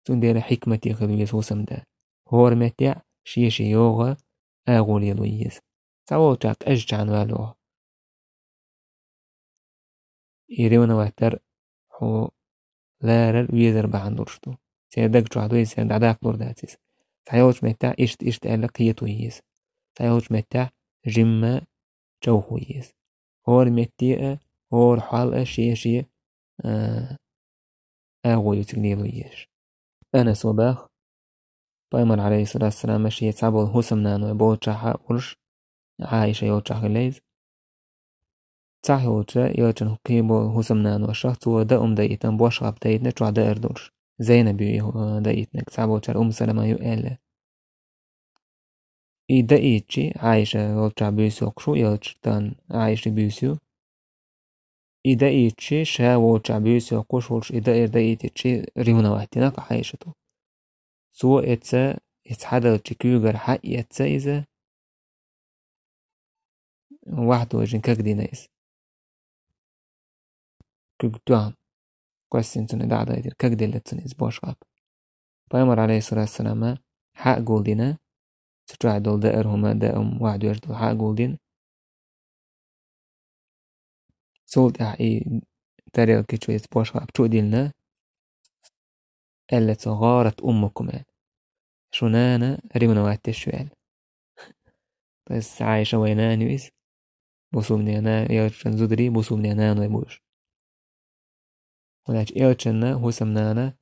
تندير حكمتي خلويس وسم ده هور متع شيشي يوغا أقول يلويس سووتك أججعن والوه يريونا واتر حو لارر ويزر بعندورشتو سيدك جعدو يسير دعداك دور داتيس سيوش متع إشت ألقيتو يس سيوش متع جمع جوهو يس هور متع هور حال شيشي أقول يتقنيلو يش أنا صباح بايمر عليه الصلاة والسلام ماشي يتعبو هسمنان ويبوتشا ورش عايشة يوتشا خليز تاحي وتشا يوتشن قيبو هسمنان وشخص ودأم دايتن بوشغب دايتن تشوع دائر دورش زينب دايتنك تعبو تشار سلمة يؤال إي دايتشي عايشة يوتشا بيسو قشو يوتشتان عايشة بيسو إي دايتشي شا ووتشا بيسو قشوش إي دايتشي ريونا واتناك عايشتو سو إتسا إتحدل تشكيوغر حق إتسا إذا واحد وجن كقدينيس كقدام question تون دعدا يدير كقديلتون إز باشقاب بيامر عليه الصلاة والسلام حق قولدنا تتوع دول دائر هما دائم واحد ويجدول حق قولدين سولت أحقي تاريل كيشو إز باشقاب شو ديلنا ألا غارت أمكم شنانا ريمنا واتشوال بس عايشة ويناني إز بوسومني أنا يلشن زدري بوسومني أنا نويبوش وناش يلشن هوسمنانا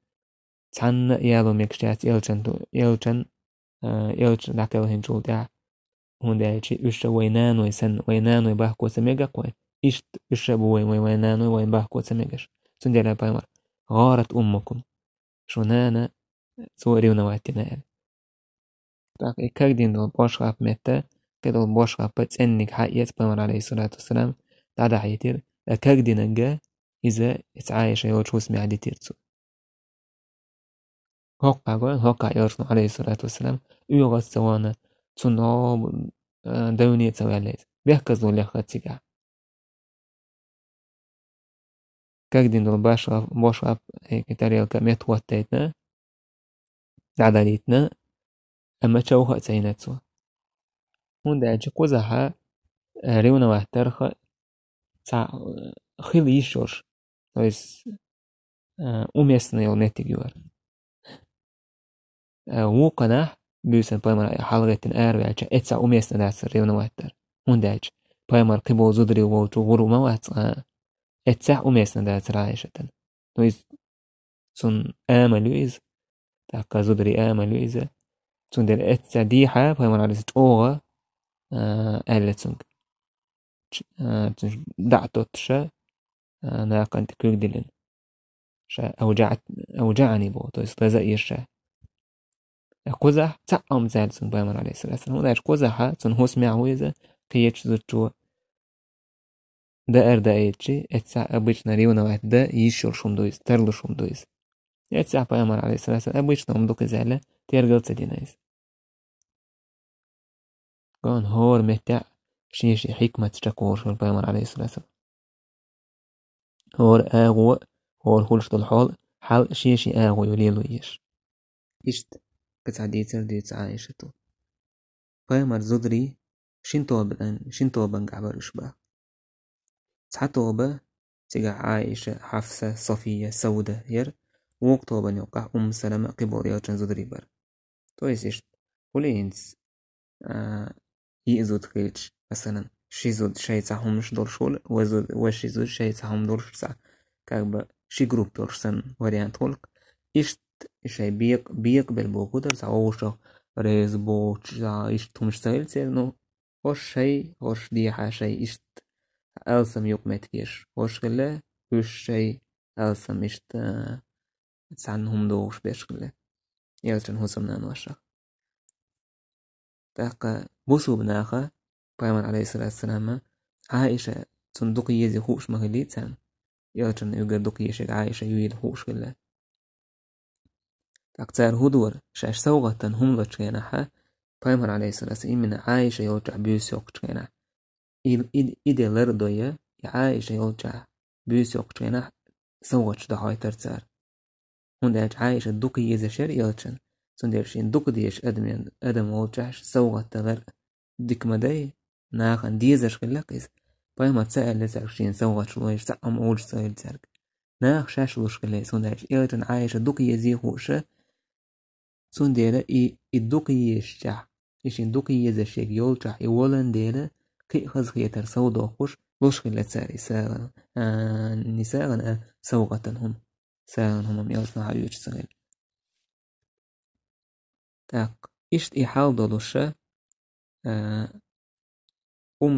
تحن يالو ميكشتات يلشن دعكو هنشول دع هون دعشي إشتا وينانو يسن وينانو يباحكو سميقا قوي إشت إشتا بوي وينانو وينباحكو سميقاش سنديلا بايمر غارت أمكم شنانا سوريونا واتنا تاق إكاك دين دول باشغاب متى كدول باشغاب بتسنك حقيت بايمر عليه الصلاة والسلام دعدا حيتير أكاك دين جا إذا اتعايش يوش وسمي عدي تيرتسو هوقع يرسل عليه الصلاة والسلام يوغا سوانا تنو دوني تسوي عليه بيحكزو اللي خاتيقع كاك دين دول باشغاب هيك تاريل كميت واتيتنا دعداليتنا أما تشوها تسيناتسو هون داعجي قوزها ريونا واحترخ خيل يشورش تويس أميسنا يو نتيجيور وقناح بيوسن بايمر حلقة أربعة إتسع أميسنا داعس ريونا واحتر هون داعجي بايمر قبو زدري وولتو غرو ما واتسا إتسع أميسنا داعس رايشة تويس سن آملو إز تاقا زدري آملو إز سن دير إتسع ديحة بايمر على ستوغا ألتسنك دعتو تشا ناقا انت كوك دلن أوجعني بو تو استهزأ يشا قزح تعم زال سن بايمر عليه الصلاة والسلام وداش قزحة سن هو سمع ويزا كيتش زوجو دا دا ايتشي اتسع أبوشنا ريونا واحد دا يشور شم دويز ترلو شم دويز اتسع بايمر عليه الصلاة والسلام أبوشنا مدوك زالة تيرغل تدينايز قان هور متع شيشي حكمة تشكور شو بايمر عليه الصلاة والسلام هور آغو هور هولش دول حال شيشي آغو يوليلو يش إشت كتعديتر ديت عايشتو بايمر زدري شنطوبا قعبر إشباه تحطوبا تيجا عايشة حفصة صفية سودة ير وقتوبا يوقع سلمة قبور يوچن زدري بر تويس إشت ولينس يئزود خيلش مثلا شيزود شي تاعهم مش دور شول وشيزود شي تاعهم دور شسع كاكبا شي جروب دور سن وريان تولك إشت شي بيق بالبوكودر تعوشة ريز بوش إشت همش سهل سيرنو هوش شي هوش ديحة شي إشت ألسم يوق متكيش هوش غلا هوش شي ألسم إشت تسعنهم دوش بيش غلا يلتن هوسم نانوشا تاقا بوسو بناخا بايمان عليه الصلاة والسلام عائشة صندوق يزي خوش مغليتان يلتن يقدوق يشك عائشة يويل خوش غلا تاقتار هدور شاش سوغتن هم لتشيناها بايمان عليه الصلاة والسلام من عائشة يلتع بيوسيوك تشينا إيدي لردوية عائشة يلتع بيوسيوك تشينا سوغتش دهاي ترتار هنداج عائشة دوقي يزشر يلتشن سندرشين دوق ديش أدم ولتعش سوغت تغر ديك مداي ناخن ديزش خلاقيس بايما تسأل لسعشين سوغت شلويش سعم أولش سأل تسرق ناخ شاشلوش خلاي سندرش يلتن عائشة دوقي يزيخوش سنديرا دوقي يشتح إشين دوقي يزشيك يلتح يولن ديرا كي خزخيتر سودو خوش لوش خلا تساري ساغن نساغن سوغتنهم ساغن هم يلتن حيوش سغل تاق إشت إحال دولوشا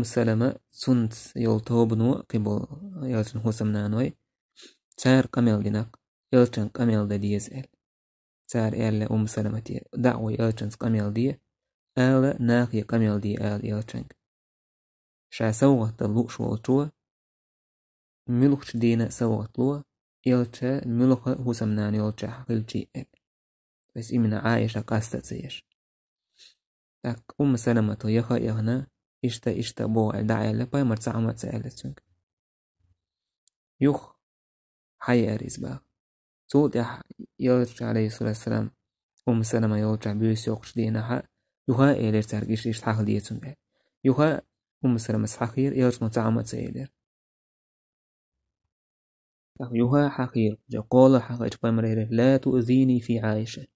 سلمة سنت يلتوبنو قبل يلتن هوسم نانوي تار قميل ديناق يلتن قميل دا ديزال تار إلا سلمة دعوة يلتن قميل دي آلا ناقي قميل دي آل يلتن شا سوغت اللوش والتوا ملوش دينا سوغت لوا يلتا ملوخ هوسم نان يلتا حقل جي بس إمنا عايشة قاستة زيش تاك سلمة يخا يغنى إشتا بو دعيلة باي مرتع عمت سألة سنك يخ حي أريز بقى سود يرجع عليه الصلاة والسلام سلمة يرجع بيوس يوقش دينا حق يخا إيلر ترجيش إشتحاق ديتون بقى يخا سلمة سحقير يرجع مرتع عمت سألة يخا حقير قال حق إجبام رير لا تؤذيني في عائشة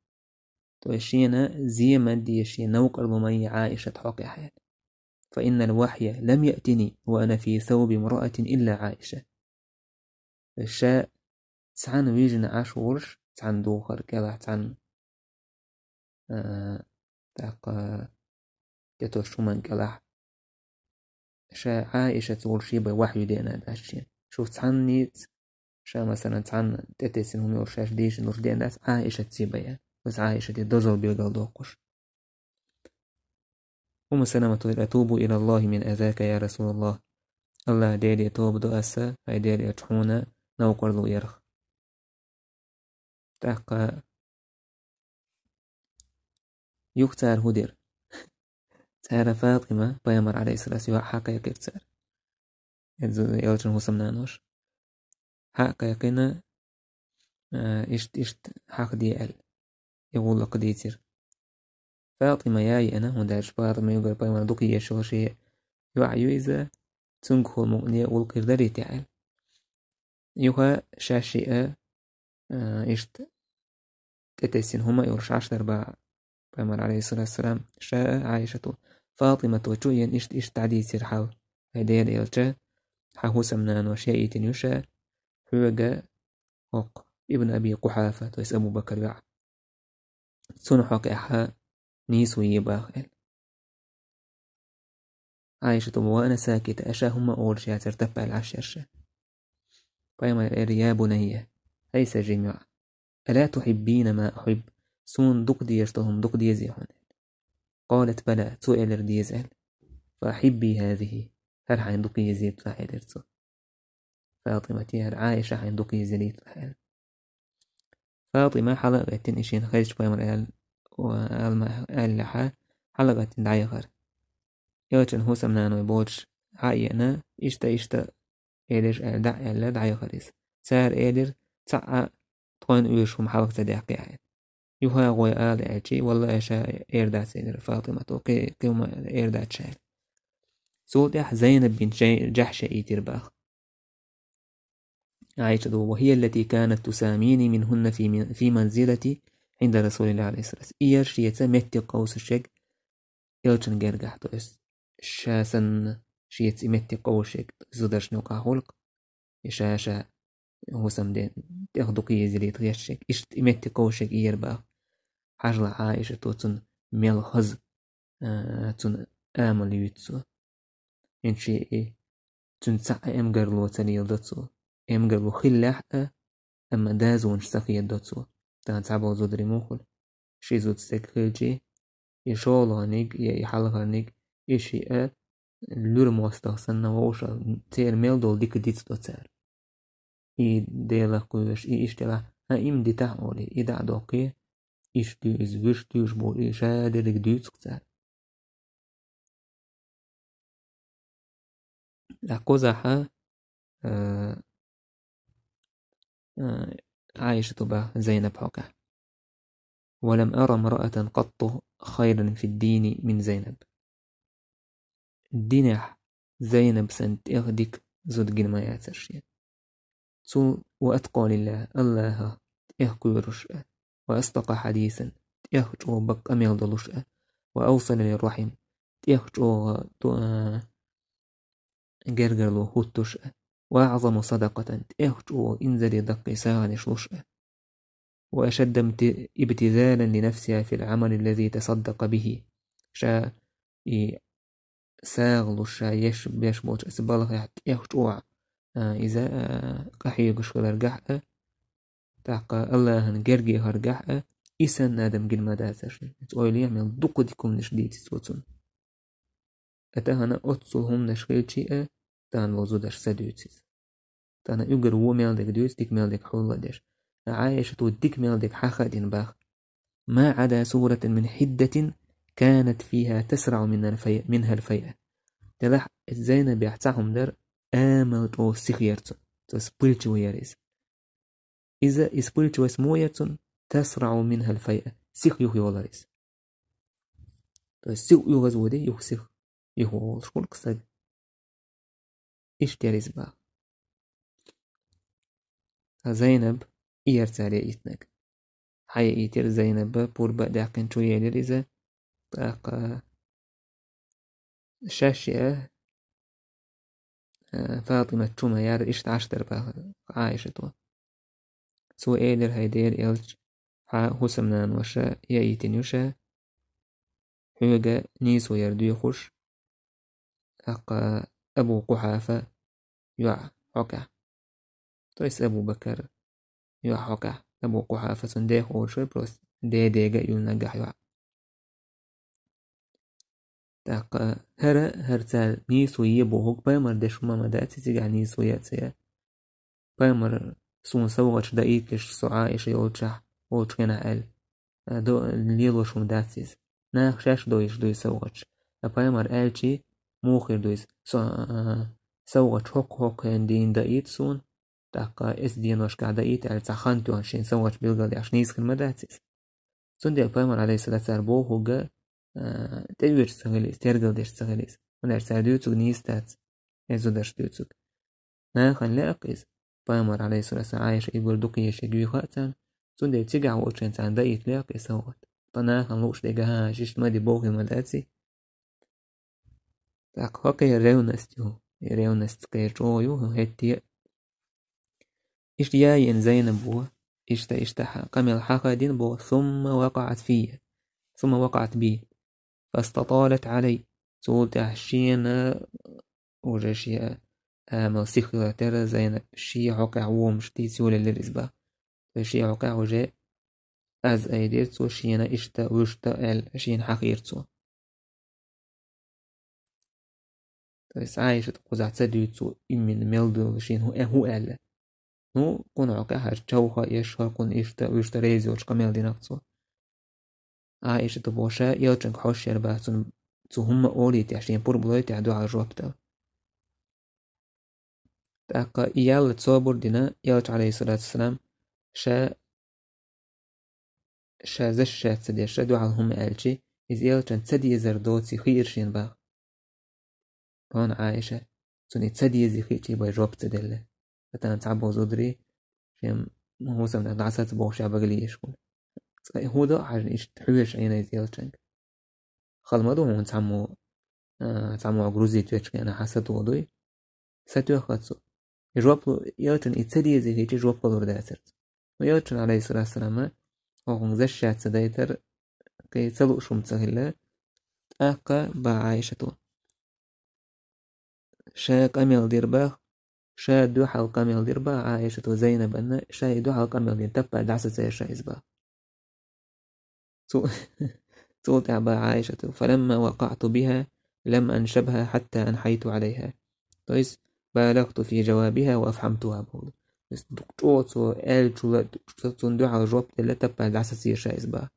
توشينا زي ما دي شي نوق الممي عائشة حق حياة فإن الوحي لم يأتني وأنا في ثوب امرأة إلا عائشة الشاء تسعن ويجن عاشورش تسعن دوخر كلا تسعن تاق تتوشو من كلا شاء عائشة تقول شي بوحي دينا داشين شوف تسعن نيت شاء مثلا تسعن تتسن هم يورشاش ديش نور دينا داس عائشة تسيبايا بس عائشة تدوزل بيقل دوقش سلمة أتوب إلى الله من أذاك يا رسول الله الله ديري توب دو أسا أي ديري أتحونا نوقر ذو يرخ تاق يختار هدير تارا فاطمة بيامر عليه الصلاة والسلام حقا يكتسار يلجن هو سمنانوش حقا يقنا إشت حق ديال يقول لك ديتر فاطمة ياي أنا ودارش فاطمة يقول بيامر دوكي يشوه شيء يوعيو إذا تنكو المؤنية والقردري تعال يوها شاشئة إشت تتسين هما يورش 10 بيامر عليه الصلاة والسلام شاء عائشة فاطمة وشوين إشت تعديد سرحاو هيدير إلجا حهو سمنان وشيئة يشا حوغا وق ابن أبي قحافة تويس أبو بكر يع سنحوك إحا نيس ويباخل عائشة وأنا ساكتة أشا هما أول شيء ترتفع العشرشة بيامر يا بنية ليس جميع ألا تحبين ما أحب سون دق ديشتهم دق ديزيهن قالت بلى سؤال ديزال فأحبي هذه هل حين دق يزيد فحيدرتو فاطمة هل عائشة حين دق يزيد فحيل فاطمة حلقة إشين خرج بيمر آل لحا حلقة دعيغر يوجن هو سمنانو يبوج عاينا إشتا إيدر دع إلا دعيغريس سار إيدر تعا طوان ويشهم حلقة دعقيا يوها غوي آل أجي والله أشا إيردات سيدر فاطمة توقي قيمة إيردات شايل سودح زينب بن جحش إيتر باخ عائشة وهي التي كانت تساميني منهن في منزلتي عند رسول الله عليه الصلاة والسلام إير شيئة متي قوس الشيك إلشن جرقح تويس شاسن شيئة متي قوس الشيك زدرش نوقع خلق إشاشا هو سمدين تأخدوك يزيلي تغيشك إشت متي قوس الشيك إير باخ حجل عائشة توتن ميلخز تن آمل يتسو إن شيء تن سعى أمقرلو تنيلدتسو أمقرلو خلاح أما دازون شتاقي الدتسو تان تعبو زودري موخل شي زود ستكخلجي يشولغانيك يحلغانيك إشي اللور موستغسن ووشا تير ميل دول ديك ديت دوتسار ديلا قوش إشتلا إم دي تحولي إدع دوقي إشتو إزوشتو يشبول إشادرك ديت سكتار لقوزها عائشة با زينب حكا ولم أرى امرأة قط خيرا في الدين من زينب دينح زينب سنت إغدك زود ما ياترشين سو وأتقى لله الله إغكو رشأ وأصدق حديثا إغجو بك أميل دلشأ وأوصل للرحم إغجو جرجلو هوتشأ وأعظم صدقة إغجو إنزل دق ساغن شلشأ وأشد ابتذالا لنفسها في العمل الذي تصدق به شا ساغلو شا يشبوش أسبالغ يحجوع إذا قحيق شغل تاقا الله نجرجي هرجح إسان آدم جل مداتش تقول يعمل دق ديكم نشديد سوتون أتهنا أتصلهم نشغل شيء تان وزودش سدوتس تانا يقر هو مالدك دوت ديك مالدك حول ديش عايشة ديك مالدك حاخد باخ ما عدا سورة من حدة كانت فيها تسرع منها الفيئة تلح زينب يحتاهم در آمل تو سيخيرتون تو سبيلتو ويريز إذا إسبيلتو اسمويرتون تسرع منها الفيئة سيخ يوهي والريز تو سيخ يوغز ودي يوه سيخ يوه شكول قصد إيش تيريز با زينب إيرتالي إيتنك حي إيتر زينب بور بداقين شو يليزة تاق شاشئة فاطمة تشوما يار إيش عشتر با عايشة تو سو إيدر هيدير إلج حسمنان وشا يأيتن يوشا حوغا نيسو يردو يخش أبو قحافة يوع حكا تويس أبو بكر يوع حكا أبو قحافة سنديخ وشوي بروس ديغا يلنقح يوع تاق هرتال نيسو يبو هوك بايمر دشما مداتي تيجع نيسو ياتسيا بايمر سون سوغش دايتش سو عايش يولتشح وولتشكنا أل دو ليلو شو مداتيز ناخ شاش دوي سوغش بايمر ألشي موخير دويس سوغش هوك هندين دايت سون تاقا اس دينوش قاعدة ايت على تخانتو عشان سوغش بيلغالي عشان يسكن مداتيز سون دي بايمر عليه السلام بو هوغا تيوش سغليس تيرغل ديش سغليس ونر سادوتو نيستات ازو داش دوتو ناخن لاقيس بايمر عليه السلام عايش يقول دوكي يشجوي خاتن سون دي تيجع ووشن تان دايت لاقيس هوغت طناخن لوش ديغا جيش مادي بوغي مداتي تاق هوكي ريونست كيرجويو هتي إشتياي إن زينب بو إشتا قمل حقدين بو ثم وقعت بي فاستطالت علي سولت عشين وجشي ملسيخ ترى زينب شي عقع ومشتي سول للإسبا شي عقع وجاء از ايديرتو شينا إشتا وشتا شين حقيرتو بس عايشة قزع تدويتو إمين ميلدو شين هو ألا نو كون عقع هرشوها يشهر كون إشتا وشتا ريزي وش قميل ديناقتو عايشة بوشا يلتنك حوش يرباتون تو هم أوليتي عشان بور بلويتي عدو على الجوابتا تاقا إيال تصابر دينا يلت عليه الصلاة والسلام شا زشات سدي شا دو على هم ألشي إذ يلتن تسدي زردوتي خير شين باغ بان عايشة توني تسدي زي خيرتي باي جوابت دلة فتان تعبو زودري شيم هو سمنا دعسات بوشا بغلي يشكون هو ده عشان إيش تحويش عينا إذ يلتنك خال مدو هون تعمو عقروزي تويتش أنا حسد وضوي ستو خاتسو جواب يلتن يتسدي زي خيرتي جواب قدر داترت ويلتن عليه الصلاة والسلام وهم زشات سدايتر كي تلو شوم تسهلا أقا با عايشتو شا قميل ديرباخ شا دو حال قميل ديربا عايشتو زينب أن شا دو حال قميل دين تبع دعسة زي شا إزبا تو تعبا عايشتو فلما وقعت بها لم أنشبها حتى أنحيت عليها طيس بالغت في جوابها وأفحمتها بول بس دكتوتو ألتو تندو على جواب اللي تبع دعسة زي شا إزبا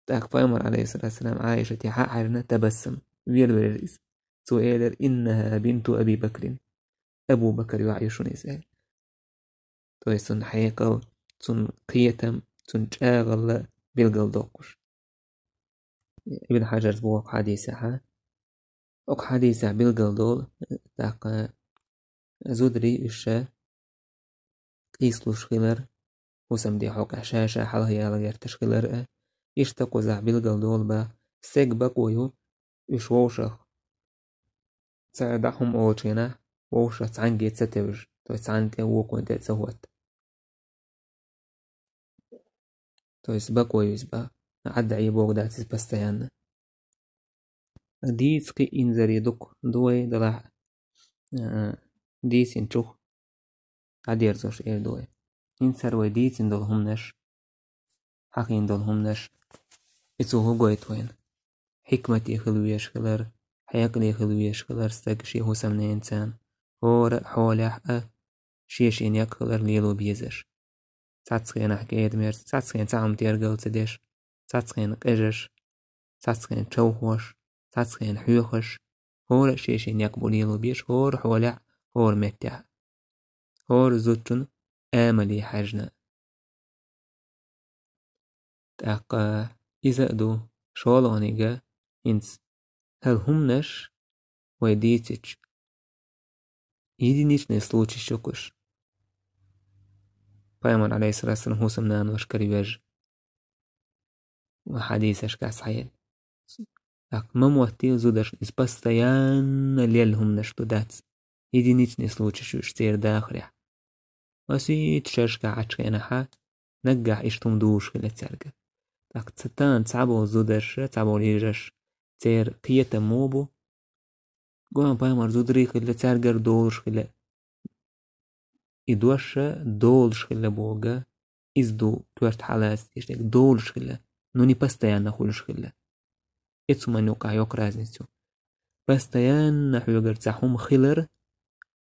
تاك بايمر عليه الصلاة والسلام عايشة حق حرنا تبسم ويروريس سؤال إنها بنت أبي بكر أبو بكر يعيشون إسال توي سن حيقل سن قيتم سن شاغل بالقل دوقش ابن حجر بوق حديثة أق حديثة بالقل دول تاق زودري إشا قيسلوش خلر وسم دي حوق عشاشة حالها غير تشخلر إشتاقو زع بالقل دول با سيق بقويو إش ووشخ تساعدهم أوتشينا ووشخ تعنقي تستوج توي تعنقي ووكو انت تسوت توي سبقويو يسبا عد عيبوغ داتس بستيان ديسكي إنزري دوك دوي دلع ديسين شوخ عدير زوش إير دوي إنسر وي ديسين دولهم نش حقين دولهم نش إتو هو قويت وين حكمتي خلويش خلر حيقلي خلويش خلر ستاقشي هو سمنا إنسان هور حولي حقا شيشين يقلر ليلو بيزش تاتسخين حكاية ميرس تاتسخين تعم تيرقل تديش تاتسخين قجش تاتسخين تشوخوش تاتسخين حيوخش هور شيشين يقبليلو بيش هور حولع هور متع هور زوتشن آملي حاجنا تاقا إذا دو شولغنيغا إنس هل همنش ويديتش يدينيش نسلوتش شكوش بايمون عليه الصلاة والسلام هو سمنان وشكري بيج وحديثش كاس حيل مموتي زودش إسبستيان ليل همنش تداتس يدينيش نسلوتش شوش تير داخريح وسي تشرشكا عشكا نحا نجح إشتم دوش خلال تسرقة تاك تستان تعبو زودش تعبو ليجش تير كيتا موبو قوان بايمار زودري خلال تسرقر دوش خلال إدوش دولش خلال بوغا إزدو توشت حالاس يشتك دولش خلال نوني باستيان نخولش خلال إتسو من يوقع يوق رازنسو باستيان نحو يقر تساحوم خلر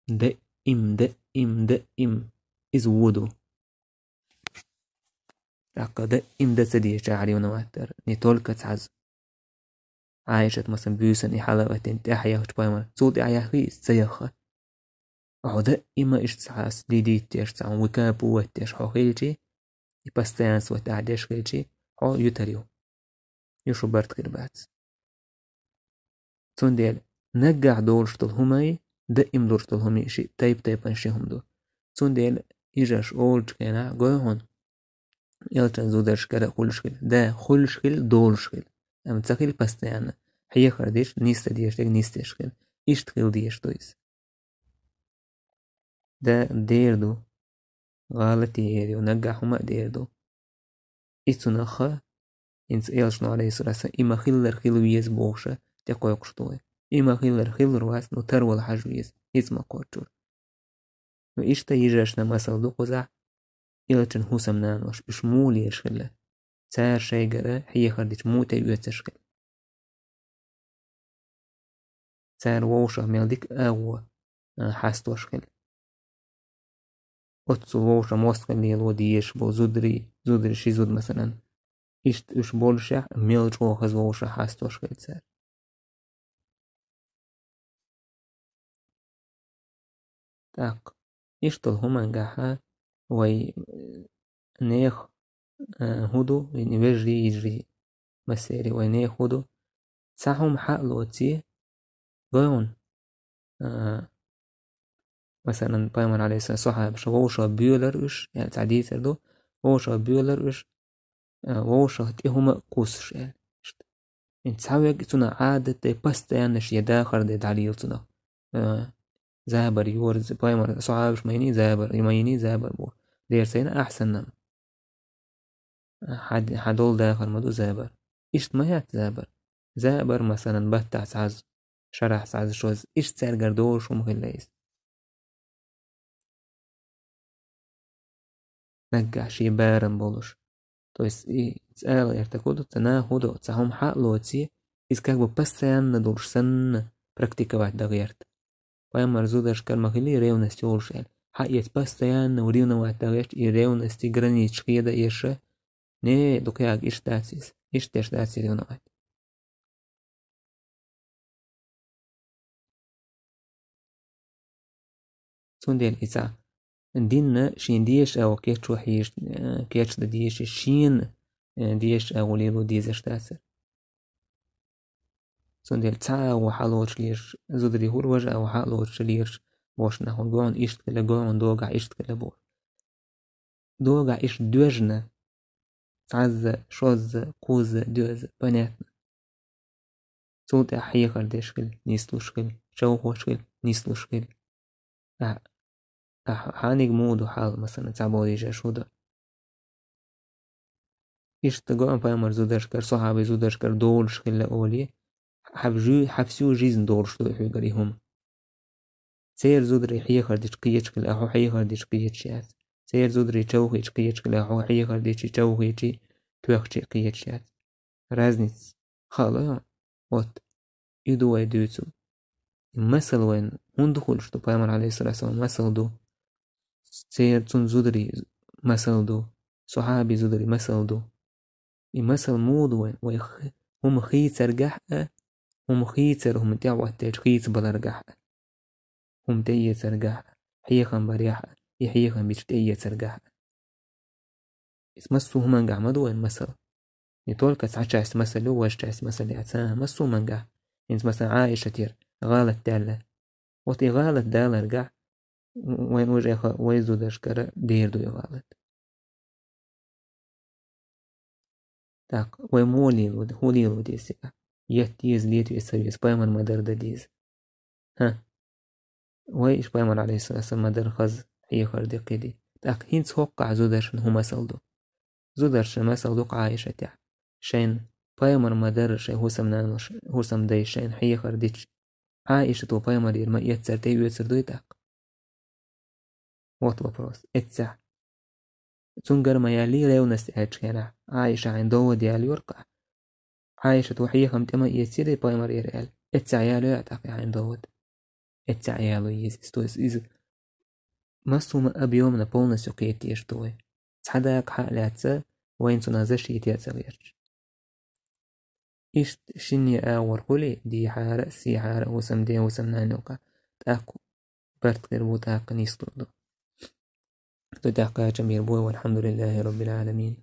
دائم إز وودو تاقا دائم دا سديه شاعري ونواتر نتولك تعز عايشة مثلا بيوسن إحالة تحيا وشبايما صوت إعيا خيس سيخة أو دائما إشتسعاس ليديت تيشتسعون وكابو واتيش حو خيلتي يباستيانس واتعديش خيلتي حو يتريو يشو برد كربات تون ديال نقع دولشتل هماي دائم دولشتل همي شي تايب انشيهم دو تون ديال إجاش أولج كينا قويهون يلتن زودرش كده خلشكل دا خلشكل دولشكل أم تساقل باستيانا حيا خرديش نيستا ديشتك نيستشكل إشتكل ديش دويس دا ديردو غالتي إيريو نقع هما ديردو إتو نخا إنس إيلشنو عليه الصلاة والسلام إما خلر خلويز بوشة تقوي قشتوي إما خلر واس نترول حجويز إزما قوتشور وإشتا يجاشنا مثل دو قزع إلتن هو سمنان وش بشمولي يشكله تار شي قرأ حيا خرديش موتا يوتشكل تار ووشة ميلديك أغوى حاست وشكل أتسو ووشة موسكن ليلو ديش بو زودري شي زود مثلا إش بولشة ميلج ووخز ووشة حاست وشكل تار تاق إشتل هما نجاحا وي نيخ هدو ينبجري يجري مسيري وي نيخ هدو تساهم حق لوتي قيون مثلا بايمون عليه السلام صحاب ووشا بيولر إش يعني تعديل تردو ووشا بيولر إش ووشا تيهما قوسش يعني إن تساويك تنا عادة باستيانش يداخر دي دعليل تنا زابر يورز بايمون صحابش مايني زابر يمايني زابر بو دير سينا أحسن نم حدول داخل مدو زابر إشت ما يات زابر مثلا بتع سعز شرح سعز شوز إشت سار قردوش ومخليس نقع شي بارن بولش تويس تسأل يرتكودو تناهودو تساهم حق لوتي إذ كاكبو بسيان ندولش سن براكتيكا واحد دغيرت بايمار زودش كالمخلي ريونا ستيولش يعني حق يتبستيان وريونا واحد دغيرت يريونا ستيقراني تشخيدا إيرشه نه دوكياك إيش داتسيس إيش تيش داتسي ريونا واحد تون ديال إيسا دينا شين ديش أو كيتش وحيش كيتش ديش شين ديش أو ليلو ديزش تاسر تون ديال تا وحالوش ليش زودري هور وجه أو حالوش ليش boş nahon gon iştkele gon doga iştkele bo doga iş döjne عزة شوز قوز دوز понятно صوت حيخر دشكل نيستوشكل شوخوشكل نيستوشكل حانيق مودو حال مثلا تعبودي جاشودا إشتغل بايمر زودشكر صحابي زودشكر دولشكل لأولي حفسيو جيزن دولشتو يحيقريهم سير زودري حيخر دشكيشكل أحو حيخر دشكيشيات سير زودري چوخي چكيشكل أحو حيخر دشي چوخي چي توخشي قيشيات رازنيц خالا вот иду айдуцу مثل وين هندخل что بايمر عليه الصلاة والسلام مثل دو سير تون زودري مثل دو صحابي زودري مثل دو مثل مود وين هم خي ترجح هم خيتر هم تعوات خيت بلرجح هم تيجي ترجح حيخن بريح يحيخن بيشتيجي ترجح اسمسو هم انجح مدو المسل يطول كسعشا اسمسل وش اسمسل يعتساها مسو منجح انت مثلا عائشة تير غالت دالة وطي غالت دالة رجع وين وجه ويزو دشكرة دير دو غالت تاك ويمولي الود هولي الود يسيقى يتيز ليتو يسويس بايمن مدر دديز ها ويش بايمن عليه الصلاة والسلام مدر خز هي خردي قيدي تاك هينس هوقع زودرشن هما سلدو زودرشن ما سلدوق عايشة تاع شين بايمن مدر شي هو سمنانوش هو سمدي شين هي خرديش عايشة تو بايمن يرما يتسر تيو يتسر دو يتاك وات وبروس اتسع تنقر ما يالي ريو نستعيش كينا عايشة عن دو ديالي ورقع عايشة وحية خمتما يتسيري بايمر يريال اتسع يالو يعتقي عن دود اتسع يالو يستويس إذ مصو ما أبيومنا بولنا سوقيت يشتوي تحداك حالاتسا وين تنازش يتياتسا غيرش إيش شني آور كولي دي حارة سي حارة وسمدين وسمنانوكا تاكو برت غير تاك نيستو دو تاكا جميل بوي والحمد لله رب العالمين.